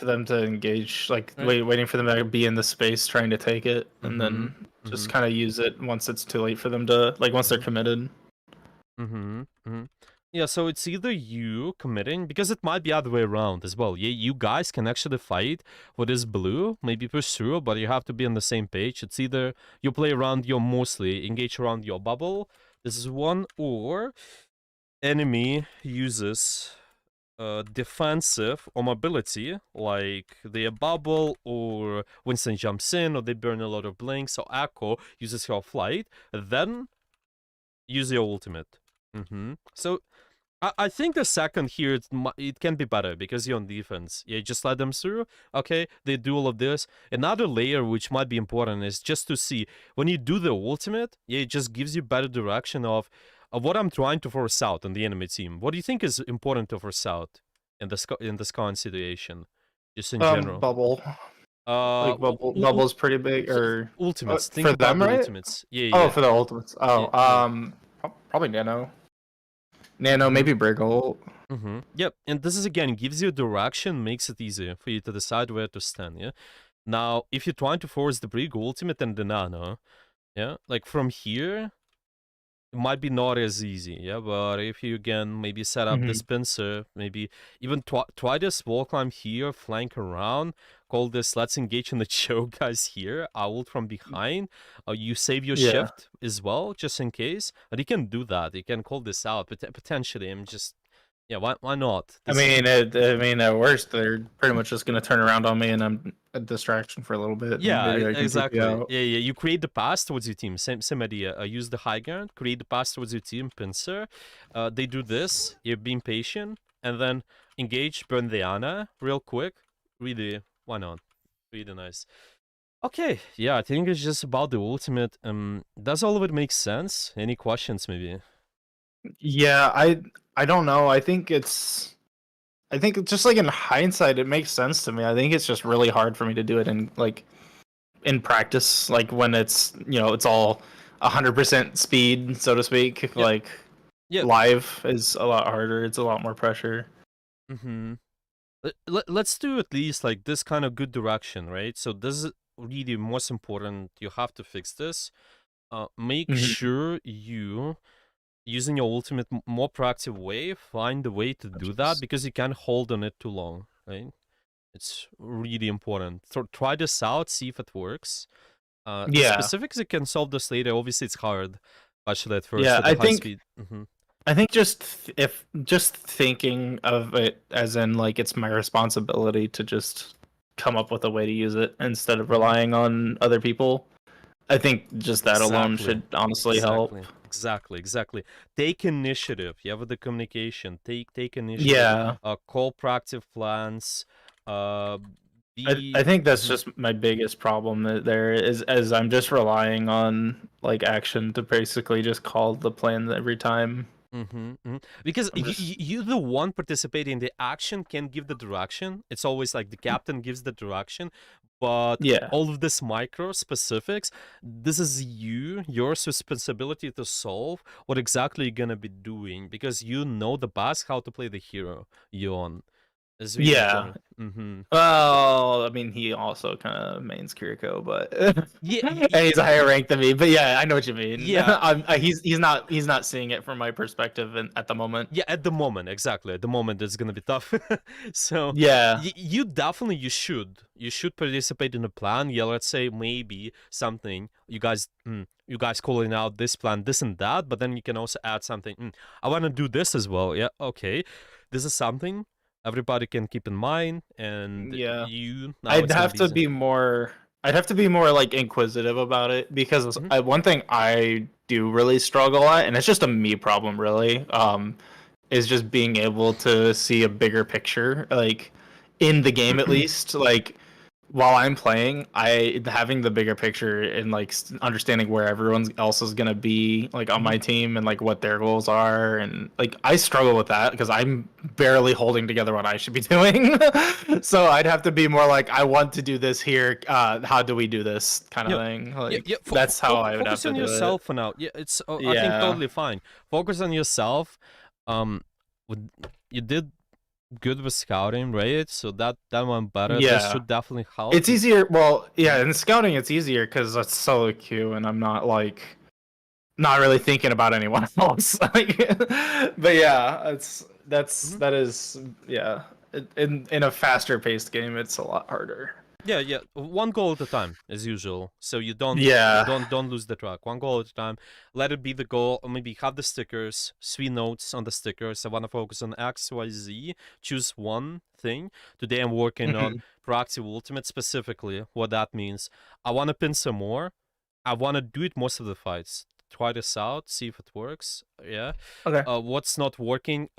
S1: them to engage, like
S2: Right.
S1: waiting for them to be in the space trying to take it, and
S2: Mm-hmm.
S1: then just
S2: Mm-hmm.
S1: kind of use it once it's too late for them to, like once they're
S2: Mm-hmm.
S1: committed.
S2: Mm-hmm. Mm-hmm. Yeah, so it's either you committing, because it might be other way around as well. Yeah, you guys can actually fight for this blue, maybe pursue, but you have to be on the same page. It's either you play around your mostly, engage around your bubble. This is one, or enemy uses defensive or mobility, like their bubble, or Winston jumps in, or they burn a lot of blinks, or Echo uses her flight, then use your ultimate. So I think the second here, it can be better because you're on defense. Yeah, just let them through. Okay, they do all of this. Another layer which might be important is just to see when you do the ultimate. Yeah, it just gives you better direction of what I'm trying to force out on the enemy team. What do you think is important to force out in this current situation, just in general?
S1: Bubble,
S2: Uh,
S1: like bubble's pretty big, or
S2: ultimates. Think
S1: for
S2: about
S1: them,
S2: the
S1: right?
S2: ultimates. Yeah,
S1: Oh,
S2: yeah,
S1: for the ultimates.
S2: yeah,
S1: Oh,
S2: yeah.
S1: probably Nano,
S2: Mm-hmm.
S1: maybe Briggle.
S2: Yep, and this is again gives you direction, makes it easier for you to decide where to stand. Yeah. Now, if you're trying to force the Brig ultimate and the Nano, yeah, like from here, it might be not as easy. Yeah, but if you again maybe set up the
S1: Hmm.
S2: Spencer, maybe even try this wall climb here, flank around, call this let's engage in the choke guys here, ult from behind. You save your
S1: Yeah.
S2: shift as well, just in case. But you can do that. You can call this out, but potentially I'm just yeah, why not?
S1: I
S2: This is
S1: mean, at worst, they're pretty much just gonna turn around on me, and I'm a distraction for a little bit, and
S2: yeah,
S1: maybe I can take you
S2: exactly.
S1: out.
S2: Yeah. You create the pass towards your team. Same idea. Use the high ground, create the pass towards your team, pincer. They do this. You're being patient, and then engage, burn the Ana real quick. Really, why not? Really nice. Okay, yeah, I think it's just about the ultimate. Does all of it make sense? Any questions, maybe?
S1: Yeah, I don't know. I think it's just like in hindsight, it makes sense to me. I think it's just really hard for me to do it in practice, like when it's it's all 100% speed, so to speak.
S2: Yep.
S1: Like
S2: Yep.
S1: live is a lot harder. It's a lot more pressure.
S2: Mm-hmm. Let's do at least like this kind of good direction, right? So this is really most important. You have to fix this. Make
S1: Mhm.
S2: sure you using your ultimate more proactive way, find a way to do that,
S1: Just
S2: because you can't hold on it too long, right? It's really important. So try this out, see if it works. The
S1: yeah,
S2: specifics you can solve this later. Obviously, it's hard, especially at first
S1: yeah.
S2: with the high speed. Mm-hmm.
S1: I think if just thinking of it as in like it's my responsibility to just come up with a way to use it instead of
S2: Mm-hmm.
S1: relying on other people. I think just that alone
S2: Exactly.
S1: should honestly help.
S2: Exactly. Take initiative. You have the communication. Take initiative.
S1: Yeah.
S2: Call proactive plans. Uh,
S1: I
S2: be.
S1: think that's
S2: Mhm.
S1: just my biggest problem there is as I'm just relying on like action to basically just call the plan every time.
S2: Because
S1: I'm just
S2: you, the one participating in the action, can give the direction. It's always like the captain gives the direction, but
S1: yeah.
S2: all of this micro specifics, this is your responsibility to solve what exactly you're gonna be doing, because you know the best how to play the hero you on. It's really
S1: Yeah.
S2: important. Mm-hmm.
S1: Well, I mean, he also kind of mains Kiriko, but
S2: Yeah,
S1: and he's a higher rank than me. But yeah, I know what you mean.
S2: yeah.
S1: He's not seeing it from my perspective at the moment.
S2: Yeah, at the moment, exactly. At the moment, it's gonna be tough. So,
S1: Yeah,
S2: you definitely you should participate in a plan. Yeah, let's say maybe something you guys calling out this plan, this and that, but then you can also add something. I want to do this as well. Yeah, okay, this is something everybody can keep in mind, and
S1: yeah.
S2: you now
S1: I'd
S2: it's gonna
S1: have
S2: be
S1: to
S2: easy.
S1: be more. I'd have to be more like inquisitive about it because
S2: Hmm.
S1: one thing I do really struggle at, and it's just a me problem, really. Is just being able to see a bigger picture, like in the game at least. Like while I'm playing, I having the bigger picture and like understanding where everyone else is gonna be like on
S2: Hmm.
S1: my team and like what their goals are, and like I struggle with that because I'm barely holding together what I should be doing. So I'd have to be more like I want to do this here. How do we do this kind of
S2: Yeah,
S1: thing?
S2: yeah,
S1: Like
S2: yeah.
S1: that's how I would have
S2: Focus
S1: to
S2: on
S1: do it.
S2: yourself for now. Yeah, it's. I think
S1: Yeah,
S2: totally fine. Focus on yourself. Um, you did good with scouting, right? So that went better. This
S1: yeah.
S2: should definitely help.
S1: It's easier. Well, yeah, in scouting, it's easier because it's solo queue, and I'm not like not really thinking about anyone else. Like, but yeah,
S2: Mhm.
S1: that is yeah. In a faster paced game, it's a lot harder.
S2: Yeah, yeah. One goal at a time, as usual. So you
S1: Yeah.
S2: don't lose the track. One goal at a time. Let it be the goal. Or maybe have the stickers, sweet notes on the stickers. I want to focus on X, Y, Z. Choose one thing. Today I'm working on
S1: Mhm.
S2: proactive ultimate specifically. What that means. I want to pin some more. I want to do it most of the fights. Try this out, see if it works. Yeah.
S1: Okay.
S2: What's not working?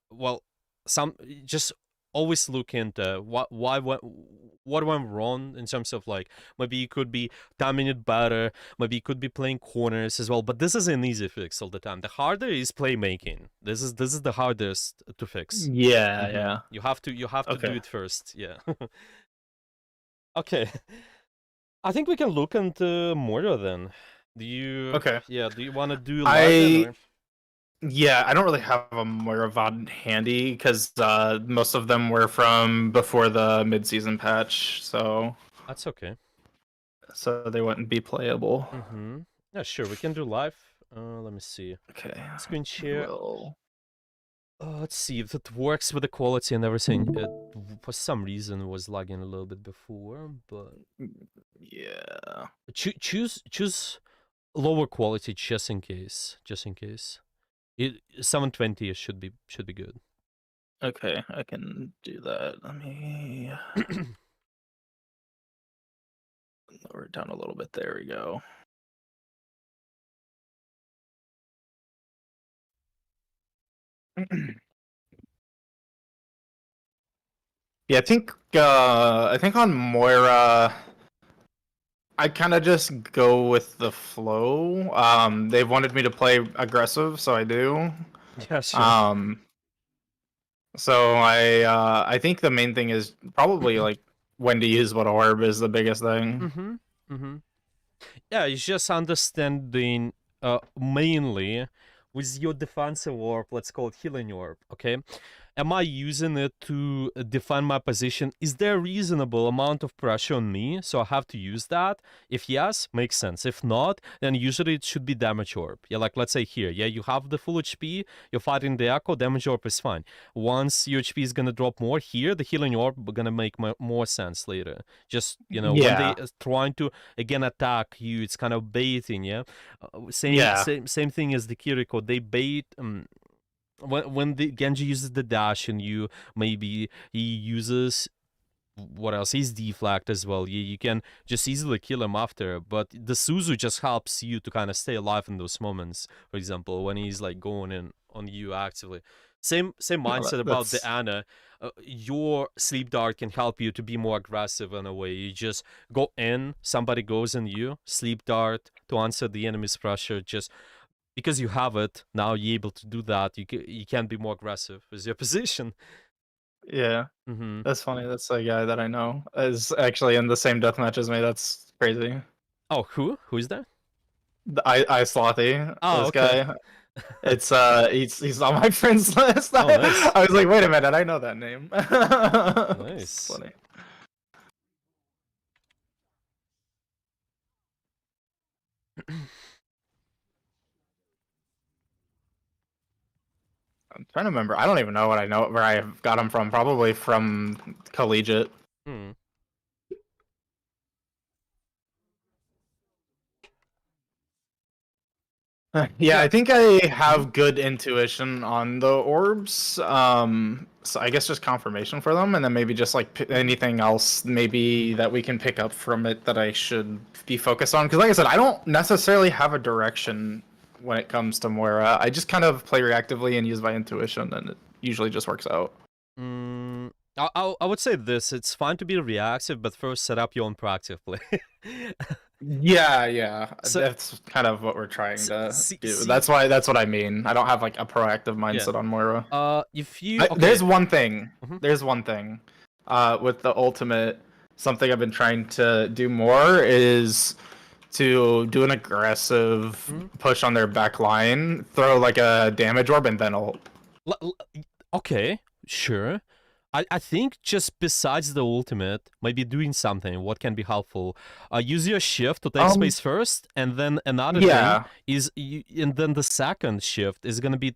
S2: Well, some just always look into what went wrong in terms of like maybe you could be timing it better, maybe you could be playing corners as well. But this is an easy fix all the time. The harder is playmaking. This is the hardest to fix.
S1: Yeah. Yeah.
S2: You have to do
S1: Okay.
S2: it first. Yeah. Okay. I think we can look into Moira then.
S1: Okay.
S2: Do you want to do live then
S1: I
S2: or?
S1: yeah. I don't really have a Moiravad handy because most of them were from before the mid season patch,
S2: That's okay.
S1: so they wouldn't be playable.
S2: Mm-hmm. Yeah, sure. We can do live. Let me see.
S1: Okay.
S2: Screen
S1: I
S2: share.
S1: will.
S2: Let's see if it works with the quality and everything. It for some reason was lagging a little bit before, but
S1: Yeah.
S2: choose lower quality just in case. Just in case. 720 should be good.
S1: Okay, I can do that. Let me lower it down a little bit. There we go. Yeah, I think on Moira I kind of just go with the flow. They've wanted me to play aggressive, so I do.
S2: Yeah, sure.
S1: Um, so I think the main thing is probably like when to use what orb is the biggest thing.
S2: Mm-hmm. Mm-hmm. Yeah, it's just understanding mainly with your defensive orb, let's call it healing orb, okay? am I using it to define my position? Is there a reasonable amount of pressure on me, so I have to use that? If yes, makes sense. If not, then usually it should be damage orb. Yeah, like let's say here, yeah, you have the full HP, you're fighting the echo, damage orb is fine. Once your HP is gonna drop more here, the healing orb gonna make more sense later. Just, you know, when they trying to again attack you, it's kind of baiting, yeah. Same thing as the Kiriko. They bait. When the Genji uses the dash and you, maybe he uses what else? He's deflagged as well. You can just easily kill him after, but the Suzu just helps you to kind of stay alive in those moments. For example, when he's like going in on you actively. Same mindset about the Ana. Your sleep dart can help you to be more aggressive in a way. You just go in, somebody goes in you, sleep dart to answer the enemy's pressure. Just because you have it now, you're able to do that. You can be more aggressive with your position.
S1: Yeah, that's funny. That's a guy that I know is actually in the same deathmatch as me. That's crazy.
S2: Oh, who is that?
S1: I Slothy.
S2: Oh,
S1: this
S2: okay.
S1: guy. It's he's on my friends list.
S2: Oh, nice.
S1: I was like, wait a minute, I know that name.
S2: Nice.
S1: It's funny. I'm trying to remember. I don't even know where I got him from. Probably from collegiate. Yeah, I think I have good intuition on the orbs. So I guess just confirmation for them, and then maybe just like anything else maybe that we can pick up from it that I should be focused on. Because like I said, I don't necessarily have a direction when it comes to Moira. I just kind of play reactively and use my intuition, and it usually just works out.
S2: I would say this: it's fine to be reactive, but first set up your own proactive play.
S1: Yeah. So, that's kind of what we're trying to do. That's what I mean. I don't have like a proactive mindset on Moira.
S2: If you
S1: there's one thing. There's one thing. With the ultimate, something I've been trying to do more is to do an aggressive push on their back line, throw like a damage orb, and then ult.
S2: Okay, sure. I think just besides the ultimate, maybe doing something, what can be helpful. Use your shift to take space first, and then another thing is, and then the second shift is gonna be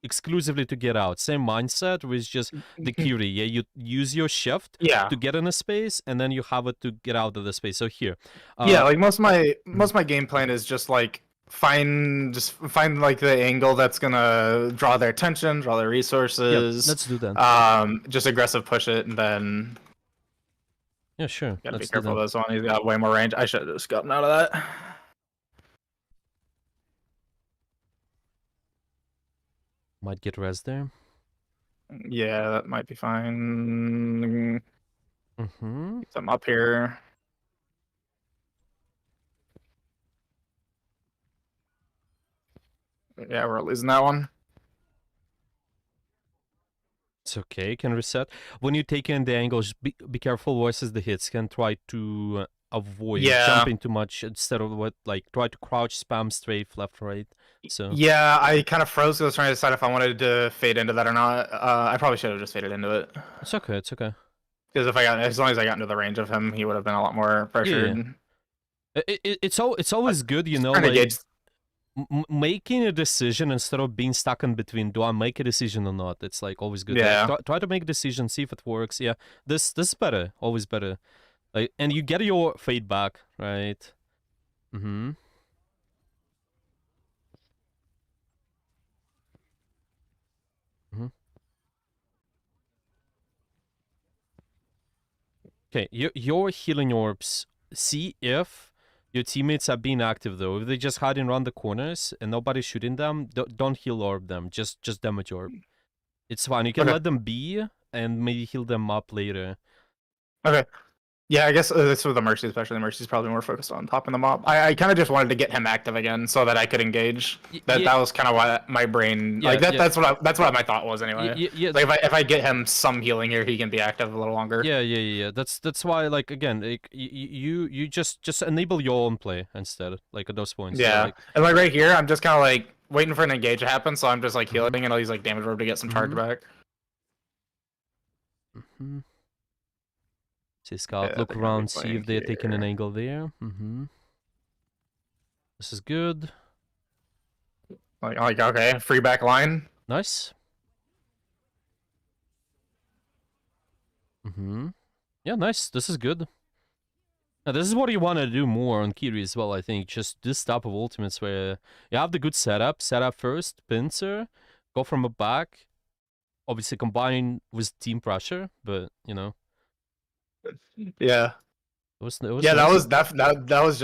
S2: exclusively to get out. Same mindset with just the Curie. Yeah, you use your shift to get in a space, and then you have it to get out of the space. So here,
S1: like most of my game plan is just like find like the angle that's gonna draw their attention, draw their resources.
S2: Let's do that.
S1: Just aggressive push it, and then
S2: sure.
S1: Gotta be careful of this one. He's got way more range. I should have just gotten out of that.
S2: Might get res there.
S1: Yeah, that might be fine. I'm up here. Yeah, we're losing that one.
S2: It's okay, can reset. When you take in the angles, be careful versus the hits. Can try to avoid jumping too much instead of try to crouch, spam, strafe, left, right. So
S1: yeah, I kind of froze because I was trying to decide if I wanted to fade into that or not. I probably should have just faded into it.
S2: It's okay. It's okay.
S1: Because as long as I got into the range of him, he would have been a lot more pressured.
S2: Yeah. It's always good, you know, like making a decision instead of being stuck in between. Do I make a decision or not? It's like always good.
S1: Yeah.
S2: Try to make a decision, see if it works. Yeah, this is better. Always better. Like, and you get your fade back, right? Okay, your healing orbs. See if your teammates are being active though. If they're just hiding around the corners and nobody's shooting them, don't heal orb them. Just damage orb. It's fine. You can let them be and maybe heal them up later.
S1: Okay. Yeah, I guess that's with the Mercy, especially. The Mercy's probably more focused on topping them up. I kind of just wanted to get him active again so that I could engage. That was kind of why my brain that's what my thought was anyway. Like if I get him some healing here, he can be active a little longer.
S2: Yeah. That's why, like, again, like, you just enable your own play instead, like, at those points.
S1: Yeah,
S2: so, like,
S1: and like right here, I'm just kind of like waiting for an engage to happen, so I'm just like healing and I'll use like damage orb to get some charge back.
S2: See Scout,
S1: Yeah,
S2: look
S1: they're gonna be
S2: around, see
S1: playing
S2: if they're taking an
S1: here.
S2: angle there. This is good.
S1: Like okay, free back line.
S2: Nice. Yeah, nice. This is good. Now, this is what you want to do more on Kiri as well, I think. Just this type of ultimates where you have the good setup. Setup first, pincer, go from a back. Obviously combine with team pressure, but, you know.
S1: Yeah.
S2: It was
S1: Yeah, that
S2: nice.
S1: was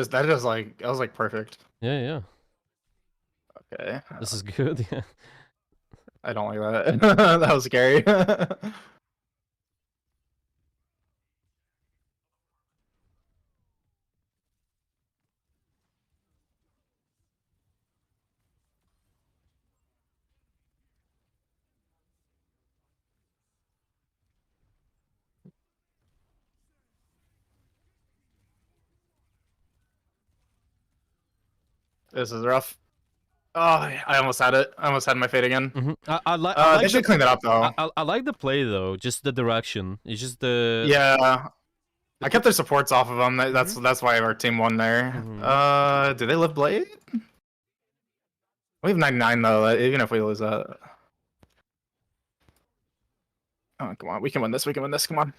S1: that was like perfect.
S2: Yeah, yeah.
S1: Okay.
S2: This is good, yeah.
S1: I don't like that. That was scary. This is rough. Oh, I almost had it. I almost had my fate again.
S2: I like
S1: They should clean that up though.
S2: I like the play though, just the direction. It's just the
S1: Yeah. I kept their supports off of them. That's why our team won there. Do they live Blade? We have 99 though. Even if we lose that. Oh, come on. We can win this. We can win this. Come on.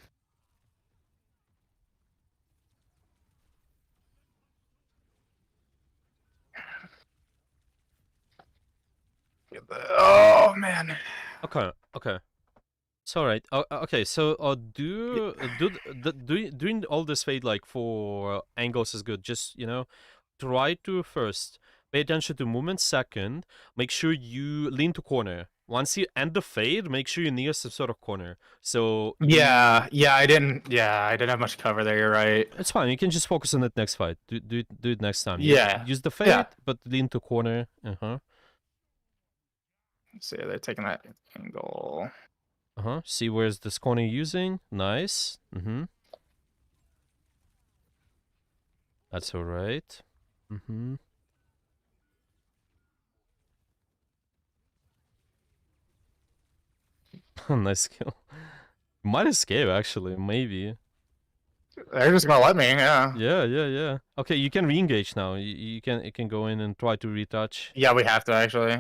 S1: Oh man.
S2: Okay, okay. It's all right. Okay, so doing all this fade like for angles is good. Just try to first pay attention to movement. Second, make sure you lean to corner. Once you end the fade, make sure you're near some sort of corner. So
S1: yeah, I didn't have much cover there. You're right.
S2: It's fine. You can just focus on it next fight. Do it next time.
S1: Yeah.
S2: Use the fade, but lean to corner.
S1: See, they're taking that angle.
S2: See where's this corner using. Nice. That's all right. Nice kill. Might escape actually, maybe.
S1: They're just gonna let me, yeah.
S2: Yeah. Okay, you can re-engage now. You can go in and try to retouch.
S1: Yeah, we have to actually.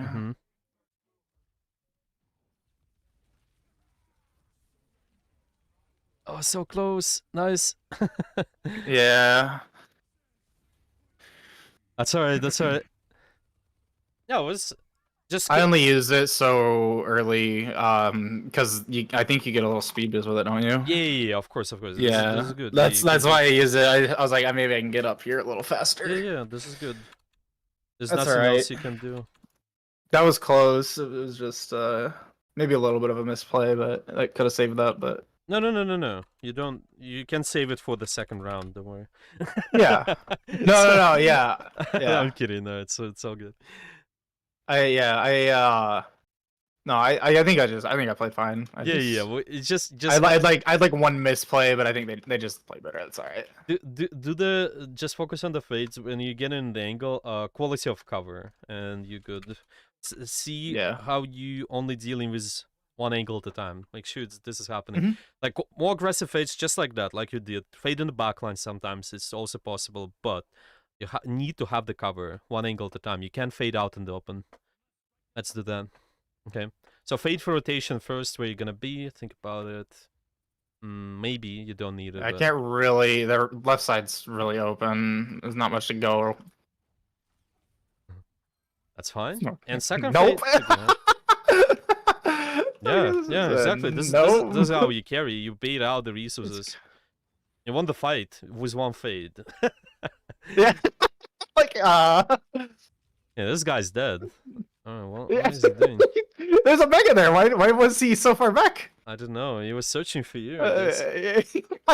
S2: Oh, so close. Nice.
S1: Yeah.
S2: That's alright, that's alright. Yeah, it was just
S1: I only used it so early, because I think you get a little speed boost with it, don't you?
S2: Yeah, of course.
S1: Yeah,
S2: this is good.
S1: That's why I use it. I was like, maybe I can get up here a little faster.
S2: Yeah, this is good. There's
S1: That's
S2: nothing
S1: right.
S2: else you can do.
S1: That was close. It was just maybe a little bit of a misplay, but I could have saved that. But
S2: no. You don't. You can save it for the second round. Don't worry.
S1: Yeah. No. Yeah.
S2: I'm kidding. No, it's all good.
S1: No, I think I played fine.
S2: Well, it's just
S1: I'd like one misplay, but I think they just play better. That's all right.
S2: Just focus on the fades when you get in the angle. Quality of cover, and you could see how you only dealing with one angle at a time. Make sure this is happening. Like more aggressive fades, just like that, like you did. Fade in the backline sometimes it's also possible, but you need to have the cover one angle at a time. You can't fade out in the open. Let's do that. Okay. So fade for rotation first. Where you're gonna be? Think about it. Maybe you don't need it.
S1: I can't really. Their left side's really open. There's not much to go.
S2: That's fine. And second
S1: nope.
S2: fade. Yeah, exactly. This is how you carry. You bait out the resources. You won the fight with one fade.
S1: Yeah.
S2: Yeah, this guy's dead. Oh, what is he doing?
S1: There's a mega there. Why was he so far back?
S2: I don't know. He was searching for you.
S1: I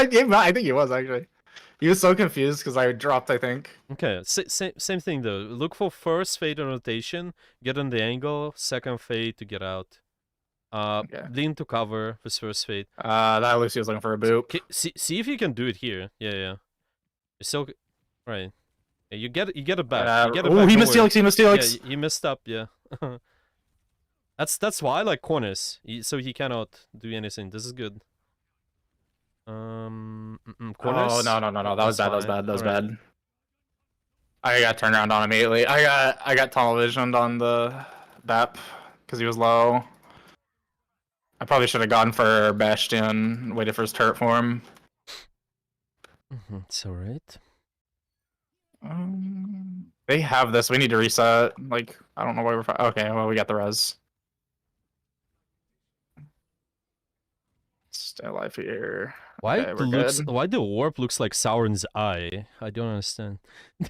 S1: think he was actually. He was so confused because I dropped, I think.
S2: Okay, same thing though. Look for first fade on rotation, get on the angle, second fade to get out. Lean to cover with first fade.
S1: That Lucio's looking for a boop.
S2: See if you can do it here. Yeah. It's so right. Yeah, you get it back. You get it
S1: back. He missed Helix.
S2: Yeah, he messed up. Yeah. That's why I like corners, so he cannot do anything. This is good. Corners?
S1: Oh no. That was
S2: That's
S1: bad. That was
S2: fine.
S1: bad. That was
S2: Alright.
S1: bad. I got turned around on immediately. I got tunnel visioned on the BAP because he was low. I probably should have gone for Bastion, waited for his turret form.
S2: It's alright.
S1: They have this. We need to reset. Like, I don't know why we're. Okay, well, we got the res. Stay alive here.
S2: Why
S1: Okay, we're good.
S2: why the warp looks like Sauron's eye? I don't understand.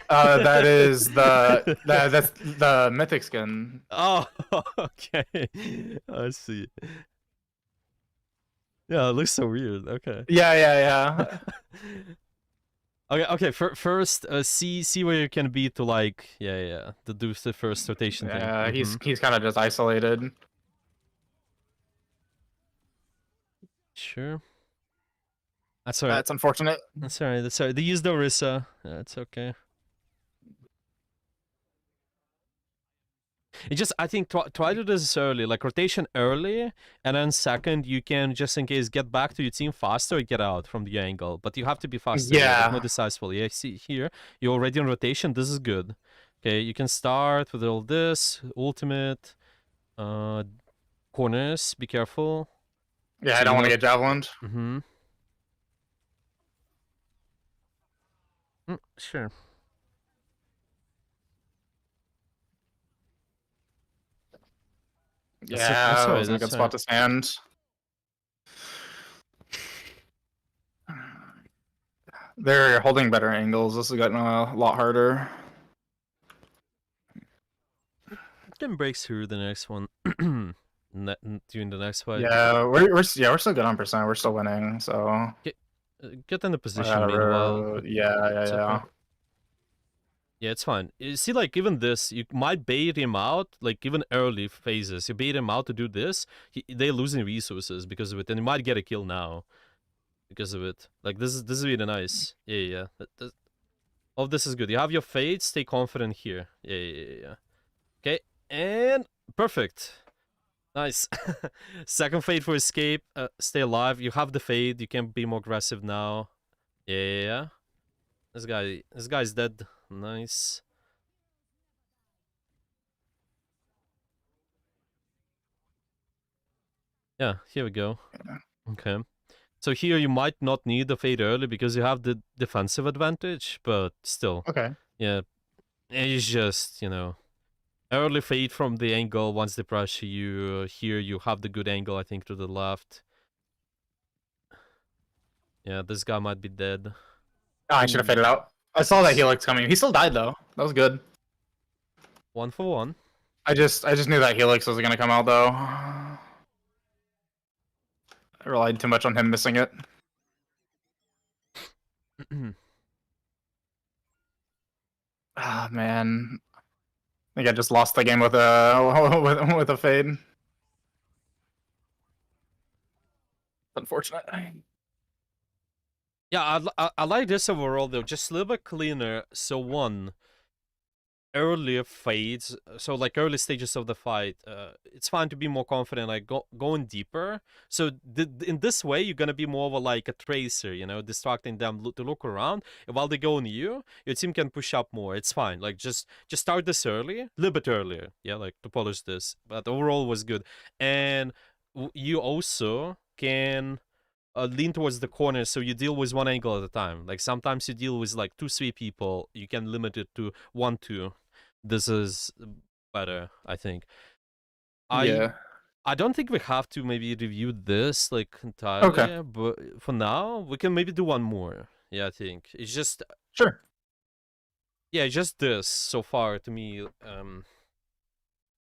S1: That is that's the mythic skin.
S2: Oh, okay. I see. Yeah, it looks so weird. Okay.
S1: Yeah.
S2: Okay. First, see where you can be to like, to do the first rotation thing.
S1: Yeah, he's kind of just isolated.
S2: Sure. That's alright.
S1: That's unfortunate.
S2: That's alright. That's alright. They used Orisa. That's okay. It just, I think, try to do this early, like rotation early, and then second, you can just in case get back to your team faster or get out from the angle. But you have to be faster,
S1: Yeah.
S2: more decisive. Yeah, see here, you're already in rotation. This is good. Okay, you can start with all this ultimate, corners. Be careful.
S1: Yeah,
S2: So
S1: I don't want to get javelined.
S2: Sure.
S1: Yeah,
S2: that's
S1: that
S2: right,
S1: was a
S2: that's
S1: good spot to stand. They're holding better angles. This has gotten a lot harder.
S2: Can break through the next one. During the next fight.
S1: Yeah, we're still good on percent. We're still winning. So
S2: get in the position meanwhile.
S1: Yeah.
S2: Yeah, it's fine. You see, like, even this, you might bait him out, like, even early phases. You bait him out to do this, they're losing resources because of it, and you might get a kill now because of it. Like, this is really nice. Yeah. All of this is good. You have your fade, stay confident here. Yeah. Okay, and perfect. Nice. Second fade for escape. Stay alive. You have the fade. You can be more aggressive now. Yeah. This guy's dead. Nice. Yeah, here we go. Okay. So here you might not need the fade early because you have the defensive advantage, but still.
S1: Okay.
S2: Yeah. It's just, early fade from the angle once they pressure you. Here you have the good angle, I think, to the left. Yeah, this guy might be dead.
S1: Oh, I should have faded out. I saw that Helix coming. He still died though. That was good.
S2: 1 for 1.
S1: I just knew that Helix was gonna come out though. I relied too much on him missing it. Ah man, I think I just lost the game with a with a fade. Unfortunate.
S2: Yeah, I like this overall though. Just a little bit cleaner. So one, earlier fades. So like early stages of the fight, it's fine to be more confident, like going deeper. So in this way, you're gonna be more of like a tracer, distracting them to look around. And while they go on you, your team can push up more. It's fine. Like just start this early, a little bit earlier. Yeah, like to polish this. But overall was good, and you also can lean towards the corner so you deal with one angle at a time. Like sometimes you deal with like 2-3 people, you can limit it to 1-2. This is better, I think. I don't think we have to maybe review this like entirely,
S1: Okay.
S2: but for now we can maybe do one more. Yeah, I think it's just
S1: Sure.
S2: Yeah, just this so far to me.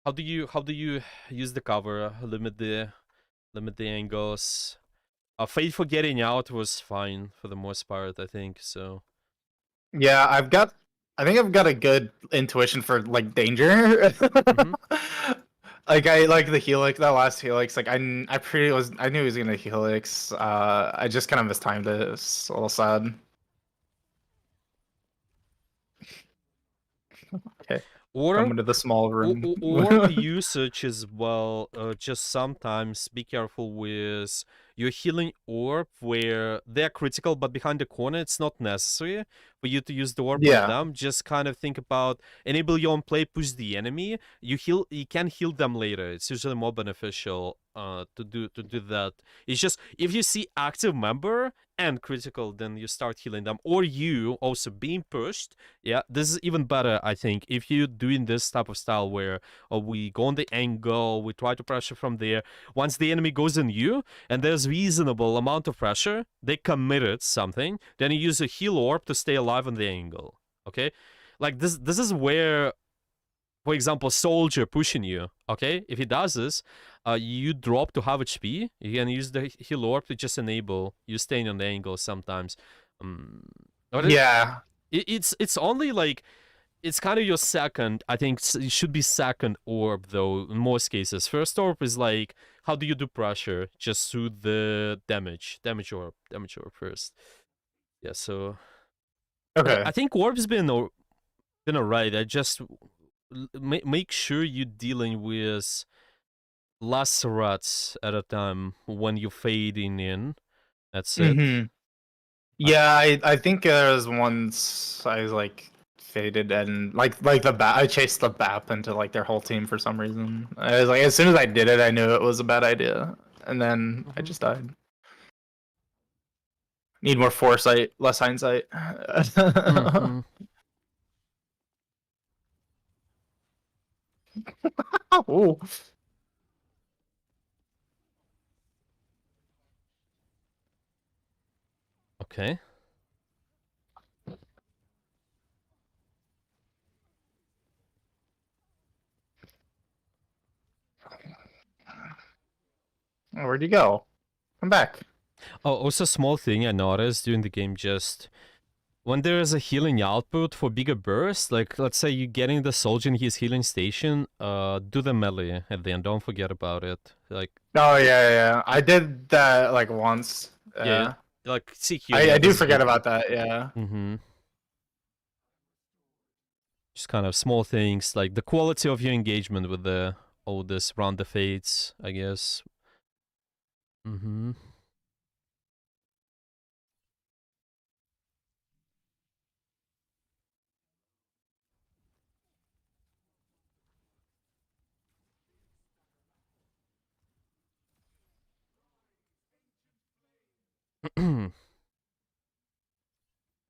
S2: How do you use the cover? Limit the angles. Fate for getting out was fine for the most part, I think. So
S1: yeah, I think I've got a good intuition for like danger. Like I like the Helix, that last Helix. Like I knew he was gonna Helix. I just kind of mistimed it. It's a little sad. Okay.
S2: Or
S1: Come into the small room.
S2: orb usage as well. Just sometimes be careful with your healing orb where they're critical, but behind the corner it's not necessary for you to use the orb on
S1: Yeah.
S2: them. Just kind of think about enable your own play, push the enemy. You can heal them later. It's usually more beneficial to do that. It's just if you see active member and critical, then you start healing them, or you also being pushed. Yeah, this is even better, I think, if you're doing this type of style where we go on the angle, we try to pressure from there. Once the enemy goes in you, and there's reasonable amount of pressure, they committed something, then you use a heal orb to stay alive on the angle. Okay? Like, this is where, for example, soldier pushing you, okay? If he does this, you drop to half HP, you can use the heal orb to just enable you staying on the angle sometimes. But
S1: Yeah.
S2: it's only like it's kind of your second. I think it should be second orb though in most cases. First orb is like how do you do pressure just through the damage orb first. Yeah, so
S1: Okay.
S2: I think orb's been alright. I just make sure you're dealing with less rats at a time when you're fading in. That's it.
S1: Mm-hmm. Yeah, I think there was once I was like faded and like the bat. I chased the BAP into like their whole team for some reason. I was like, as soon as I did it, I knew it was a bad idea, and then I just died. Need more foresight, less hindsight.
S2: Mhm.
S1: Oh.
S2: Okay.
S1: Where'd you go? Come back.
S2: Oh, also small thing I noticed during the game, just when there is a healing output for bigger bursts, like let's say you're getting the soldier in his healing station, do the melee at the end. Don't forget about it. Like
S1: Oh yeah. I did that like once.
S2: yeah, like CQ.
S1: I
S2: Yeah,
S1: do
S2: this is
S1: forget
S2: good.
S1: about that. Yeah.
S2: Mm-hmm. Just kind of small things like the quality of your engagement with the all this round the fates, I guess. Mm-hmm.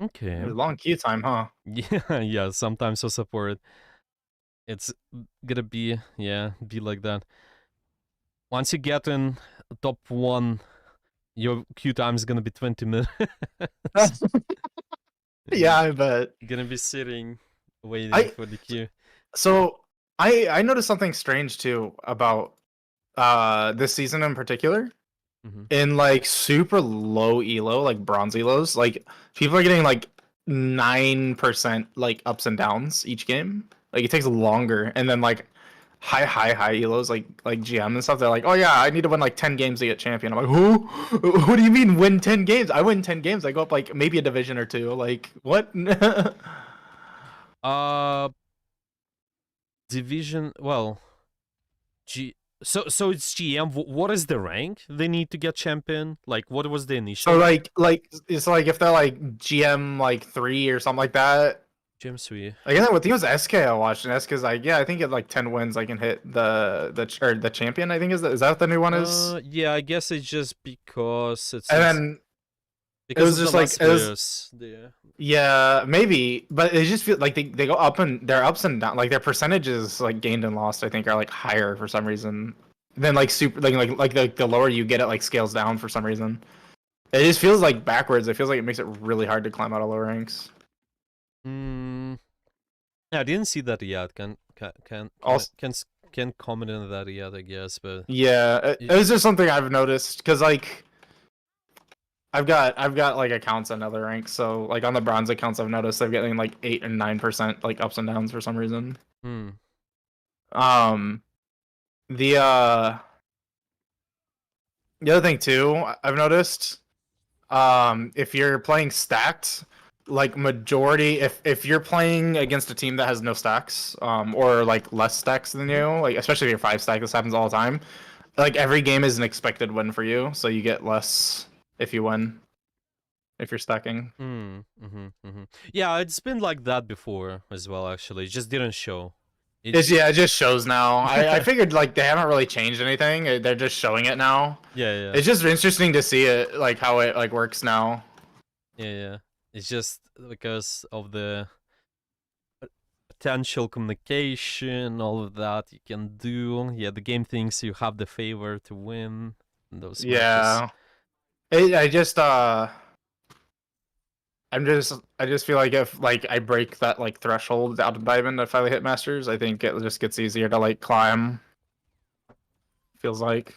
S2: Okay.
S1: Long queue time, huh?
S2: Yeah. Sometimes for support, it's gonna be be like that. Once you get in top one, your queue time is gonna be 20 minutes.
S1: Yeah, I bet.
S2: Gonna be sitting, waiting
S1: I
S2: for the queue.
S1: so I noticed something strange too about this season in particular.
S2: Mm-hmm.
S1: In like super low elo, like bronze elos, like people are getting like 9% like ups and downs each game. Like it takes longer, and then like high elos like GM and stuff. They're like, oh yeah, I need to win like 10 games to get champion. I'm like, who? What do you mean win 10 games? I win 10 games. I go up like maybe a division or two. Like what?
S2: Uh, division. Well, G. So it's GM. What is the rank they need to get champion? Like, what was the initial?
S1: So like it's like if they're like GM like 3 or something like that.
S2: GM 3.
S1: I guess I think it was SK I watched, and SK's like, yeah, I think at like 10 wins I can hit the champion. I think is that what the new one is?
S2: Yeah, I guess it's just because
S1: And then it
S2: because
S1: was
S2: of
S1: just
S2: the
S1: like
S2: last
S1: it was
S2: players there.
S1: yeah maybe, but it just feels like they go up and their ups and down, like their percentages like gained and lost I think are like higher for some reason than like super like the lower you get it like scales down for some reason. It just feels like backwards. It feels like it makes it really hard to climb out of lower ranks.
S2: Yeah, I didn't see that yet.
S1: Also,
S2: Can comment on that yet, I guess, but
S1: yeah, it was just something I've noticed because like I've got like accounts on other ranks, so like on the bronze accounts I've noticed they're getting like 8 and 9% like ups and downs for some reason. Um the uh the other thing too I've noticed, if you're playing stacked, like majority, if you're playing against a team that has no stacks, or like less stacks than you, like especially if you're 5 stack, this happens all the time. Like every game is an expected win for you, so you get less if you win, if you're stacking.
S2: Yeah, it's been like that before as well. Actually, it just didn't show.
S1: It just shows now. I figured like they haven't really changed anything. They're just showing it now.
S2: Yeah.
S1: It's just interesting to see it, like how it like works now.
S2: Yeah. It's just because of the potential communication, all of that you can do. Yeah, the game thinks you have the favor to win in those matches.
S1: Yeah. I just feel like if like I break that like threshold out of diamond if I hit masters, I think it just gets easier to like climb. Feels like.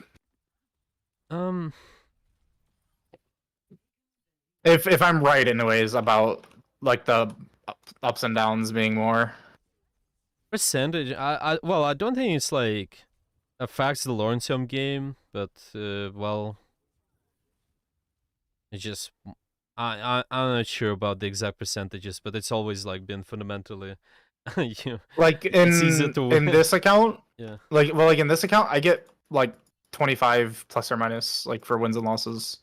S1: If I'm right anyways about like the ups and downs being more.
S2: Percentage, well, I don't think it's like affects the long-term game, but well, it's just I'm not sure about the exact percentages, but it's always like been fundamentally,
S1: like
S2: it's easier to
S1: in
S2: win.
S1: this account.
S2: Yeah.
S1: Like in this account, I get like 25 plus or minus like for wins and losses.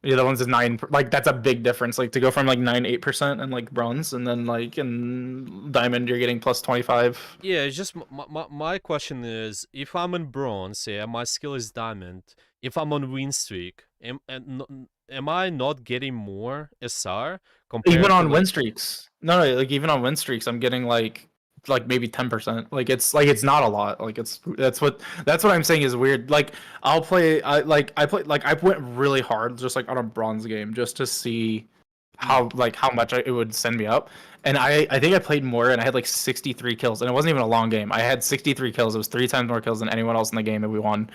S1: Yeah, the ones is 9. Like that's a big difference. Like to go from like 9-8% and like bronze, and then like in diamond you're getting plus 25.
S2: Yeah, it's just my question is, if I'm in bronze, yeah, my skill is diamond. If I'm on win streak, am I not getting more SR compared
S1: Even
S2: to,
S1: on win
S2: like...
S1: streaks. No, like even on win streaks, I'm getting like maybe 10%. Like it's not a lot. Like that's what I'm saying is weird. Like I play like I went really hard just like on a bronze game just to see how much it would send me up. And I think I played more and I had like 63 kills and it wasn't even a long game. I had 63 kills. It was 3 times more kills than anyone else in the game and we won.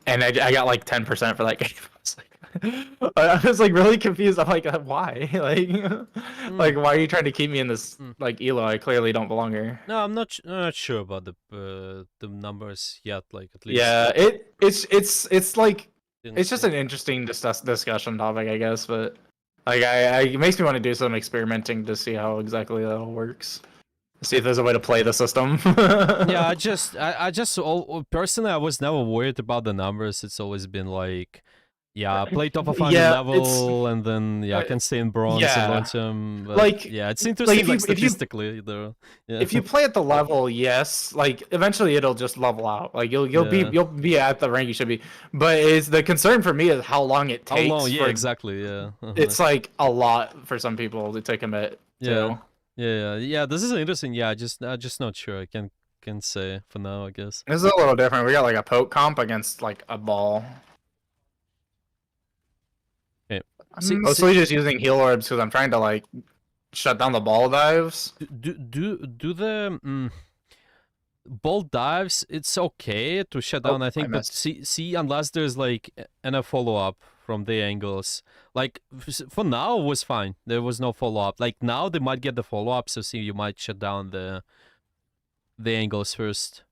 S1: And I got like 10% for that game. I was like really confused. I'm like, why? Like why are you trying to keep me in this like elo? I clearly don't belong here.
S2: No, I'm not sure about the numbers yet. Like at least.
S1: Yeah, it's like it's just an interesting discussion topic, I guess. But like, it makes me want to do some experimenting to see how exactly that all works. See if there's a way to play the system.
S2: Yeah, I just personally I was never worried about the numbers. It's always been like, yeah, play top of 100 level and then I can stay in bronze and long term.
S1: Like
S2: yeah, it's interesting like statistically
S1: though. Yeah. If you play at the level, yes, like eventually it'll just level out. Like you'll be at the rank you should be. But it's the concern for me is how long it takes.
S2: How long? Yeah, exactly. Yeah.
S1: It's like a lot for some people to commit.
S2: Yeah. Yeah. This is interesting. Yeah, I'm just not sure. I can say for now, I guess.
S1: This is a little different. We got like a poke comp against like a ball.
S2: Okay.
S1: I'm mostly just using heal orbs because I'm trying to like shut down the ball dives.
S2: Do the ball dives? It's okay to shut down, I think, but see unless there's like a follow up from the angles. Like for now it was fine. There was no follow up. Like now they might get the follow up, so see you might shut down the angles first.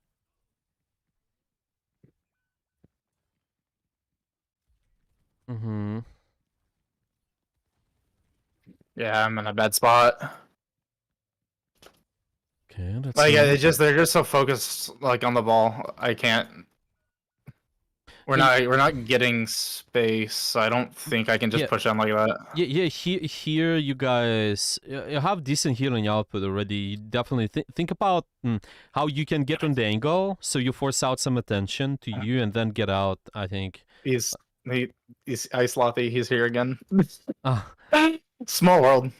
S1: Yeah, I'm in a bad spot.
S2: Okay, that's
S1: like they're just so focused like on the ball. I can't. We're not getting space, so I don't think I can just push on like that.
S2: Yeah. Here you guys you have decent healing output already. You definitely think about how you can get on the angle, so you force out some attention to you and then get out. I think
S1: he's Ice Lothy. He's here again. Small world.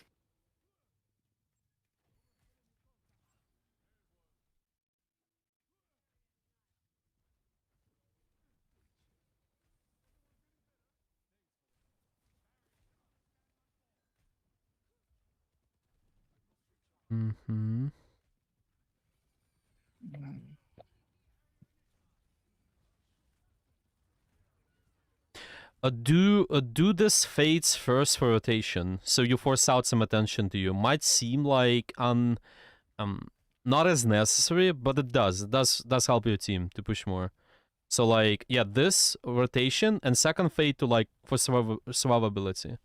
S2: Do this fades first for rotation, so you force out some attention to you. Might seem like not as necessary, but it does help your team to push more. So like, yeah, this rotation and second fade to like for survivability.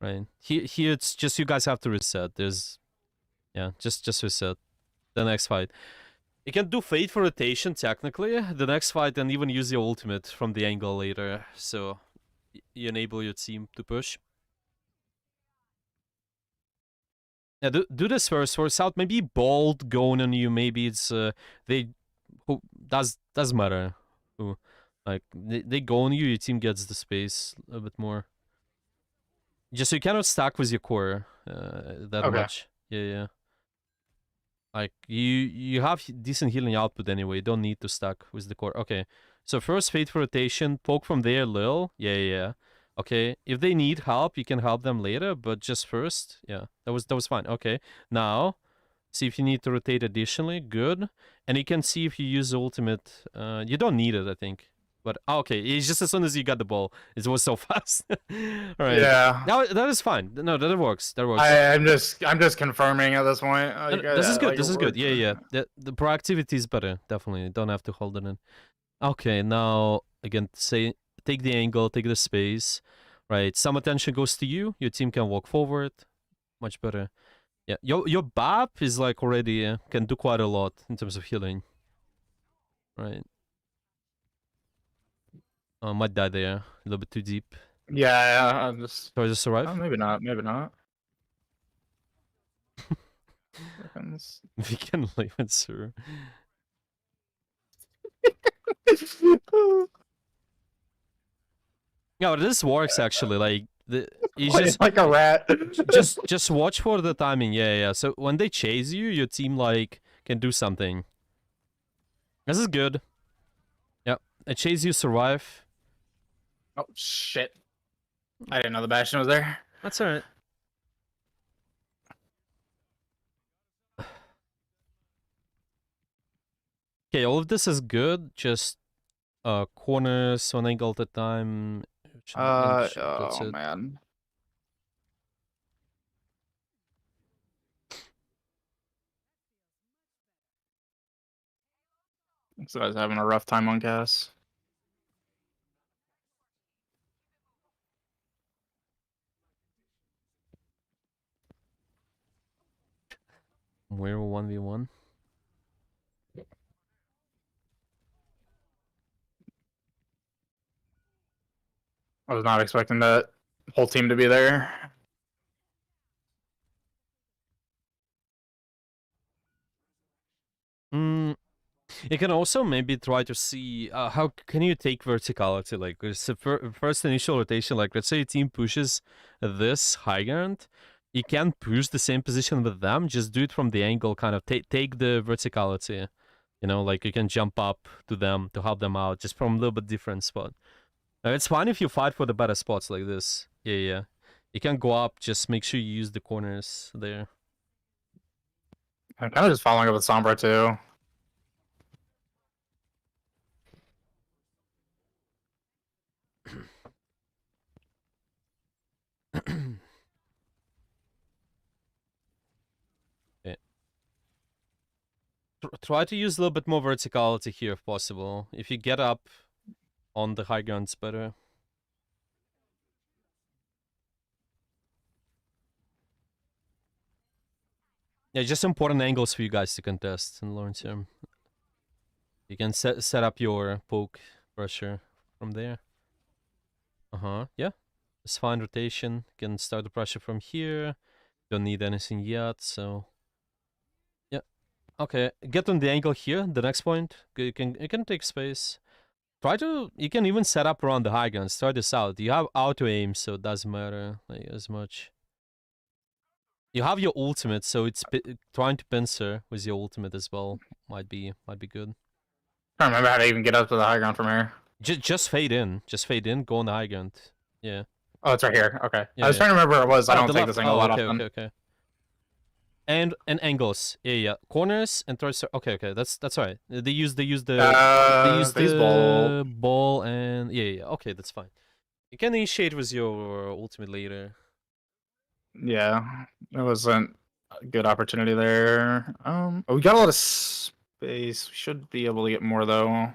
S2: right? Here it's just you guys have to reset. There's yeah, just reset the next fight. You can do Fate for rotation technically the next fight and even use your ultimate from the angle later. So you enable your team to push. Yeah, do this first. Force out. Maybe Bolt going on you. Maybe it's they. Who doesn't matter. Who, like they go on you. Your team gets the space a bit more. Just so you cannot stack with your core that
S1: Okay.
S2: much. Yeah. Like you have decent healing output anyway. You don't need to stack with the core. Okay. So first Fate for rotation. Poke from there, Lil. Yeah. Okay. If they need help, you can help them later. But just first, yeah, that was fine. Okay. Now see if you need to rotate additionally. Good. And you can see if you use ultimate. You don't need it, I think. But okay, it's just as soon as you got the ball, it was so fast. All right.
S1: Yeah.
S2: Now that is fine. No, that works. That works.
S1: I'm just confirming at this point. Like,
S2: This is good.
S1: like,
S2: This is good. Yeah. The proactivity is better. Definitely. You don't have to hold it in. Okay. Now again, say take the angle, take the space. Right. Some attention goes to you. Your team can walk forward. Much better. Yeah, your BAP is like already can do quite a lot in terms of healing. Right. Might die there. A little bit too deep.
S1: yeah, I'm just.
S2: Try to survive.
S1: Oh, maybe not. Maybe not.
S2: We can leave it, sir. Yeah, this works actually. Like you just
S1: like a rat.
S2: just watch for the timing. Yeah. So when they chase you, your team like can do something. This is good. Yeah, they chase you, survive.
S1: Oh shit! I didn't know the Bastion was there.
S2: That's alright. Okay, all of this is good. Just corners one angle at a time. That's
S1: Oh
S2: it.
S1: man. This guy's having a rough time on gas.
S2: We're 1v1.
S1: I was not expecting that whole team to be there.
S2: You can also maybe try to see how can you take verticality. Like it's the first initial rotation. Like let's say a team pushes this high ground, you can push the same position with them. Just do it from the angle. Kind of take the verticality. You know, like you can jump up to them to help them out, just from a little bit different spot. It's fine if you fight for the better spots like this. Yeah. You can go up. Just make sure you use the corners there.
S1: I'm kind of just following up with Sombra too.
S2: Okay. Try to use a little bit more verticality here if possible. If you get up on the high ground, it's better. Yeah, just important angles for you guys to contest in long term. You can set up your poke pressure from there. Yeah. It's fine rotation. You can start the pressure from here. Don't need anything yet, so yeah. Okay, get on the angle here. The next point, you can take space. You can even set up around the high ground. Start this out. You have auto aim, so it doesn't matter like as much. You have your ultimate, so it's trying to pincer with your ultimate as well might be good.
S1: I don't remember how to even get up to the high ground from here.
S2: Just fade in. Just fade in. Go on the high ground. Yeah.
S1: Oh, it's right here. Okay.
S2: Yeah,
S1: I was trying to remember where it was. I don't take this thing a lot
S2: okay,
S1: often.
S2: Okay. And angles. Yeah. Corners and throws. Okay. That's all right. They use the ball and yeah. Okay, that's fine. You can initiate with your ultimate later.
S1: Yeah, it wasn't a good opportunity there. We got a lot of space. We should be able to get more though.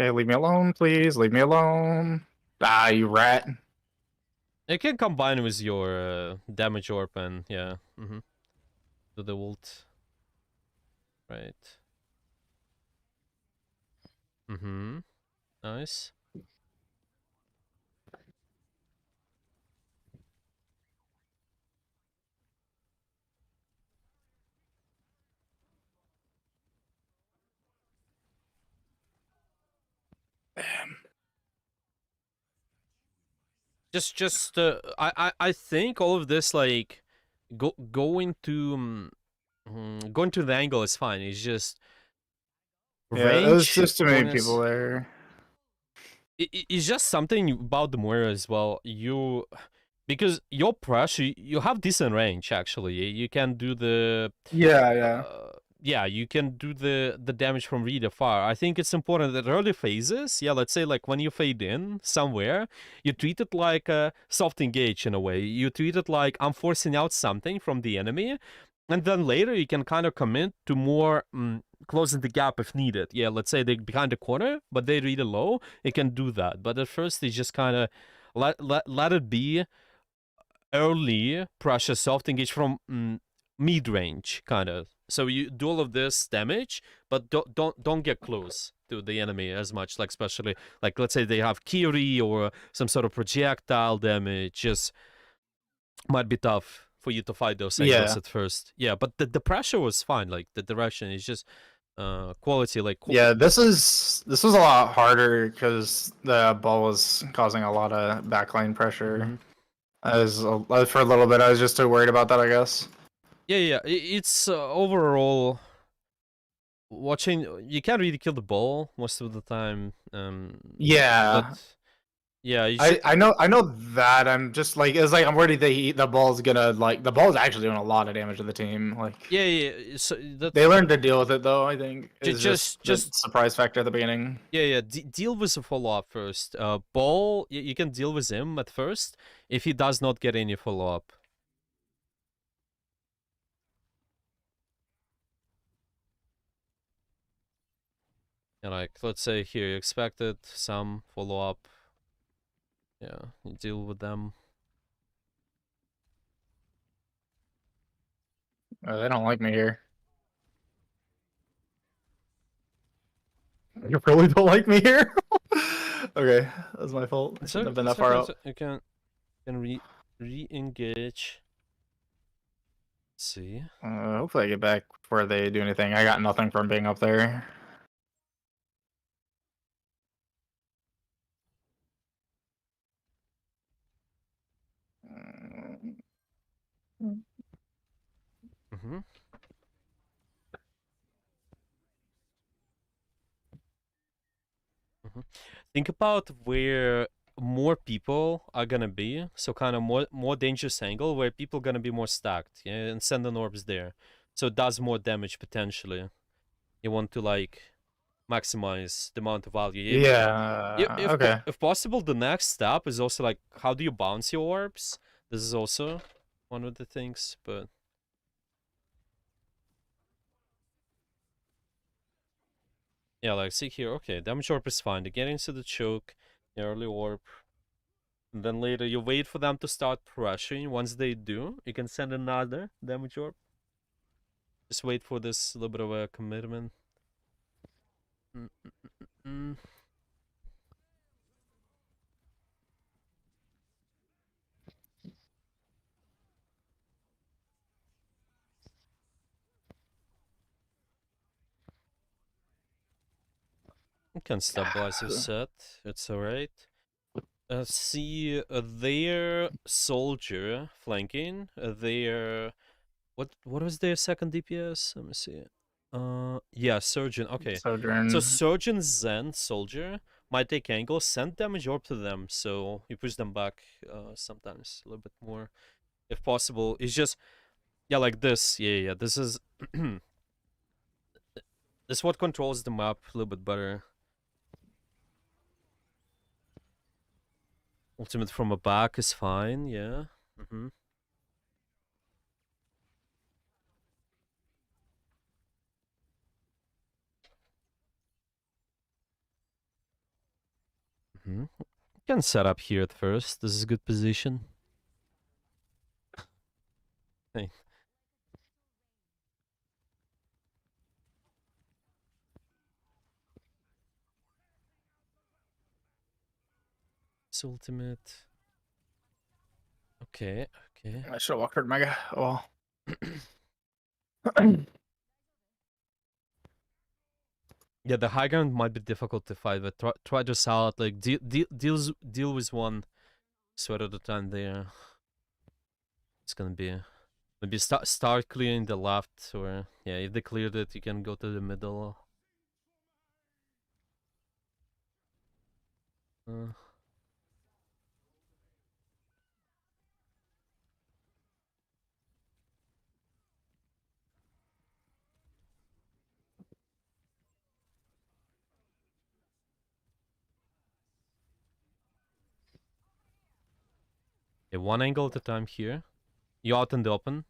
S1: Okay, leave me alone, please. Leave me alone. Ah, you rat.
S2: It can combine with your damage orb and yeah, do the ult. Right. Nice. I think all of this like going to going to the angle is fine. It's just
S1: Yeah, there's
S2: range
S1: just too many people
S2: bonus.
S1: there.
S2: It's just something about the Moira as well. Because your pressure, you have decent range actually. You can do the
S1: Yeah, yeah.
S2: yeah, you can do the damage from really far. I think it's important that early phases, yeah, let's say like when you fade in somewhere, you treat it like a soft engage in a way. You treat it like I'm forcing out something from the enemy, and then later you can kind of commit to more closing the gap if needed. Yeah, let's say they're behind the corner, but they're really low. It can do that, but at first they just kind of let it be early pressure soft engage from mid range, kind of. So you do all of this damage, but don't get close to the enemy as much. Like especially like let's say they have Kiri or some sort of projectile damage. Just might be tough for you to fight those angles
S1: Yeah.
S2: at first. Yeah, but the pressure was fine. Like the direction is just quality. Like
S1: Yeah, this was a lot harder because the ball was causing a lot of backline pressure. As for a little bit, I was just too worried about that, I guess.
S2: yeah. It's overall watching. You can't really kill the ball most of the time.
S1: Yeah,
S2: But yeah, you should.
S1: I know that. I'm just like it's like I'm worried the ball's gonna like the ball's actually doing a lot of damage to the team. Like
S2: Yeah. So
S1: they
S2: that's
S1: learned to deal with it though. I think it's the
S2: just
S1: surprise factor at the beginning.
S2: yeah. Deal with the follow up first. Ball, you can deal with him at first if he does not get any follow up. And like, let's say here you expected some follow up. Yeah, you deal with them.
S1: They don't like me here. You really don't like me here. Okay, that's my fault. I shouldn't have been that far out.
S2: You can re-engage. See.
S1: Hopefully I get back before they do anything. I got nothing from being up there.
S2: Think about where more people are gonna be, so kind of more dangerous angle where people gonna be more stacked, yeah, and send an orbs there, so it does more damage potentially. You want to like maximize the amount of value.
S1: Yeah. Okay.
S2: If possible, the next step is also like how do you bounce your orbs? This is also one of the things, but yeah, like see here, okay, damage orb is fine. They get into the choke, the early orb. And then later you wait for them to start pressuring. Once they do, you can send another damage orb. Just wait for this little bit of a commitment. You can stabilize your set. It's alright. See their soldier flanking. Their what was their second DPS? Let me see. Yeah, surgeon. Okay, so
S1: Sojourn.
S2: surgeon Zen soldier might take angle, send damage orb to them, so you push them back. Sometimes a little bit more, if possible. It's just yeah, like this. Yeah. This is this is what controls the map a little bit better. Ultimate from a back is fine. Yeah. You can set up here at first. This is a good position. Hey. It's ultimate. Okay, okay.
S1: I should have walked toward Mega. Oh.
S2: Yeah, the high ground might be difficult to fight, but try to salad, like deal with one sweat at a time there. It's gonna be maybe start clearing the left, or yeah, if they cleared it, you can go to the middle. Yeah, one angle at a time here. You out in the open.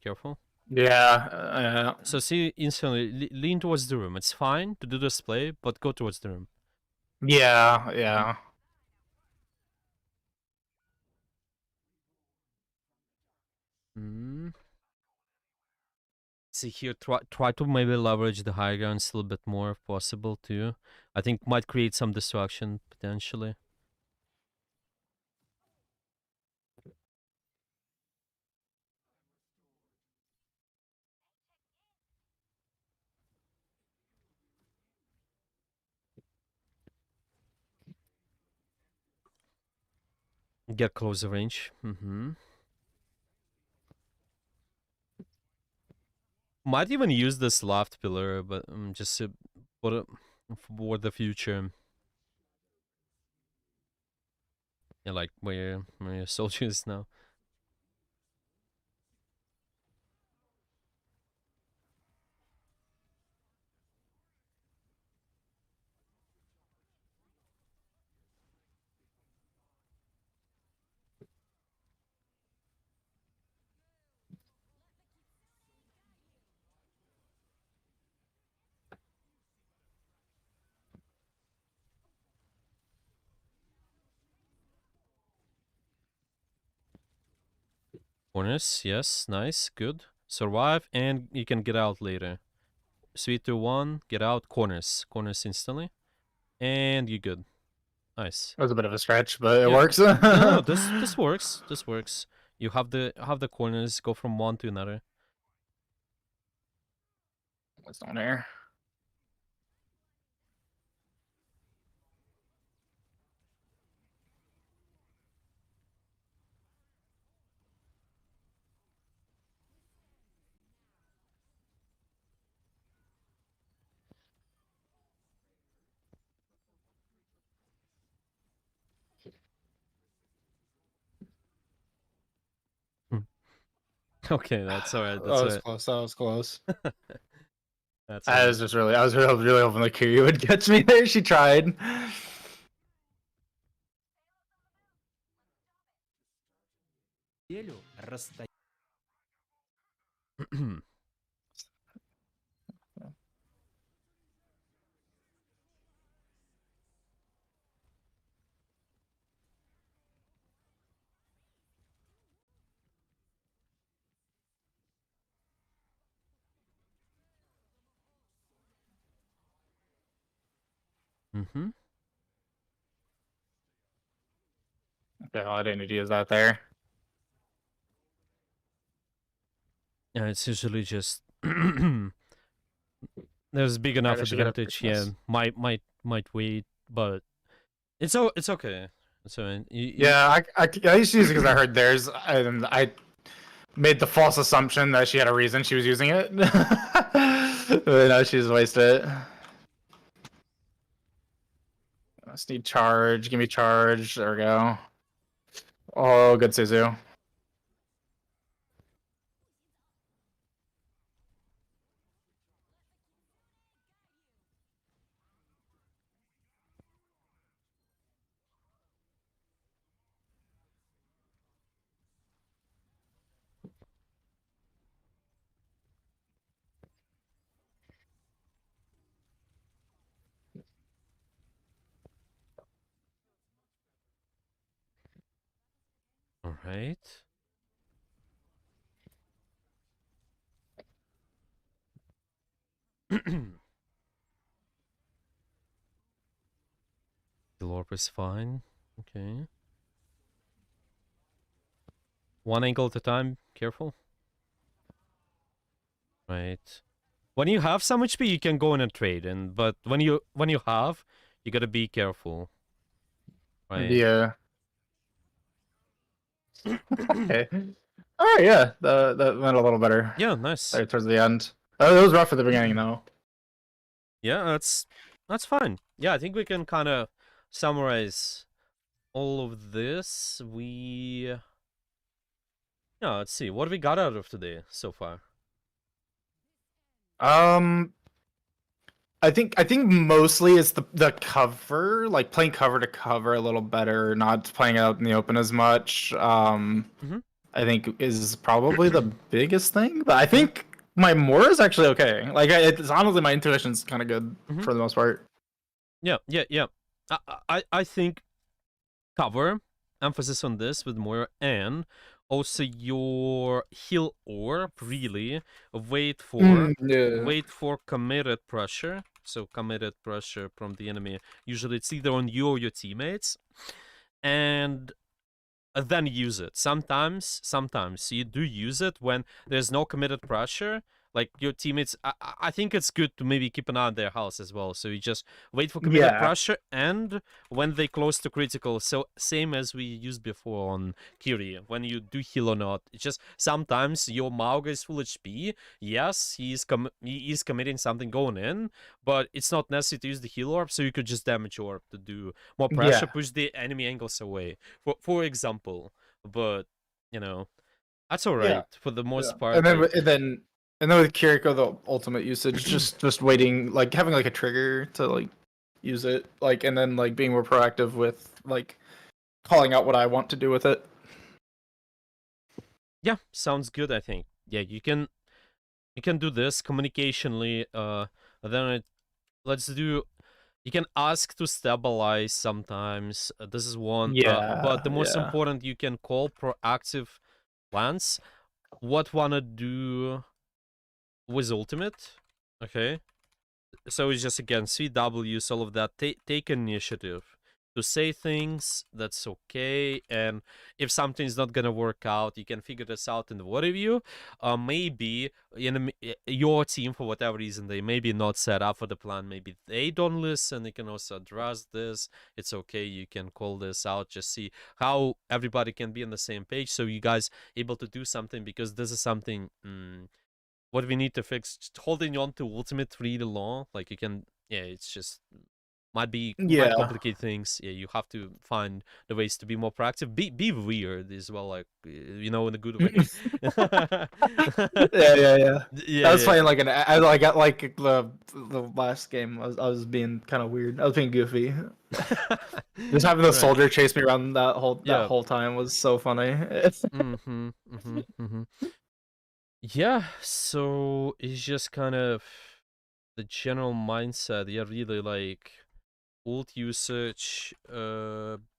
S2: Careful.
S1: Yeah.
S2: So see, instantly lean towards the room. It's fine to do this play, but go towards the room.
S1: Yeah. Yeah.
S2: See here, try to maybe leverage the high grounds a little bit more if possible too. I think might create some distraction potentially. Get closer range. Might even use this left pillar, but just to put it for the future. Yeah, like where your soldiers now. Corners, yes, nice, good. Survive, and you can get out later. 3, 2, 1, get out. Corners instantly, and you're good. Nice.
S1: That was a bit of a stretch, but it
S2: Yeah.
S1: works.
S2: No, this works. This works. You have the corners. Go from one to another.
S1: What's down here?
S2: Okay, that's all right.
S1: That
S2: That's
S1: was
S2: all
S1: close. That was close.
S2: right. That's all
S1: I
S2: right.
S1: was just really, I was really hoping that Kiryu would catch me there. She tried. Okay, all I didn't need to use that there.
S2: Yeah, it's usually just there's big enough
S1: Alright, I should get a
S2: advantage. Yeah,
S1: Christmas.
S2: might wait, but it's okay. So
S1: Yeah, I used to use it because I heard theirs, and I made the false assumption that she had a reason she was using it. But now she's wasted it. I just need charge. Give me charge. There we go. Oh, good Suzu.
S2: All right. The orb is fine. Okay. One angle at a time. Careful. Right. When you have some HP, you can go in and trade, but when you have, you gotta be careful. Right.
S1: Yeah. Okay. All right. Yeah. That went a little better.
S2: Yeah. Nice.
S1: There towards the end. It was rough at the beginning though.
S2: Yeah. That's fine. Yeah. I think we can kind of summarize all of this. Yeah. Let's see. What have we got out of today so far?
S1: I think mostly it's the cover, like playing cover to cover a little better, not playing out in the open as much.
S2: Mhm.
S1: I think is probably the biggest thing. But I think my Moira is actually okay. Like it's honestly my intuition's kind of good
S2: Mhm.
S1: for the most part.
S2: Yeah. I think cover, emphasis on this with Moira, and also your heal orb, really wait for committed pressure. So committed pressure from the enemy. Usually it's either on you or your teammates, and then use it. Sometimes you do use it when there's no committed pressure. Like your teammates, I think it's good to maybe keep an eye on their health as well. So you just wait for committed pressure, and when they close to critical, so same as we used before on Kiri, when you do heal or not. It's just sometimes your Mauga is full HP. Yes, he is committing something going in, but it's not necessary to use the heal orb. So you could just damage orb to do more pressure, push the enemy angles away. For example, but that's all right for the most part.
S1: And then with Kiriko, the ultimate usage, just waiting, like having like a trigger to like use it, like, and then like being more proactive with like calling out what I want to do with it.
S2: Yeah, sounds good. I think. Yeah, you can do this communicationally. Then let's do. You can ask to stabilize sometimes. This is one. But the most important, you can call proactive plans. What wanna do with ultimate? Okay. So it's just again CWs, all of that. Take initiative to say things. That's okay. And if something's not gonna work out, you can figure this out in the what review. Maybe your team, for whatever reason, they maybe not set up for the plan. Maybe they don't listen. You can also address this. It's okay. You can call this out. Just see how everybody can be on the same page, so you guys able to do something, because this is something. What we need to fix, just holding on to ultimate really long, like you can, it's just might complicate things. Yeah, you have to find the ways to be more proactive, be weird as well, like in a good way.
S1: Yeah. I was playing like the last game. I was being kind of weird. I was being goofy. Just having the soldier chase me around that whole time was so funny.
S2: Yeah, so it's just kind of the general mindset. Yeah, really like ult usage.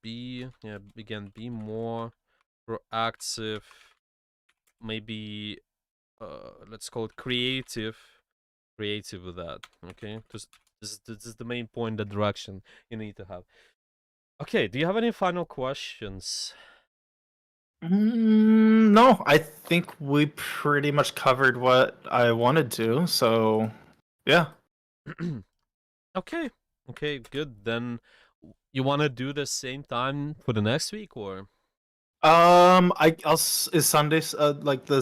S2: Be more proactive. Maybe let's call it creative with that. Okay, this is the main point, the direction you need to have. Okay, do you have any final questions?
S1: No, I think we pretty much covered what I wanted to, so yeah.
S2: Okay, good. Then you want to do the same time for the next week, or?
S1: Is Sunday like the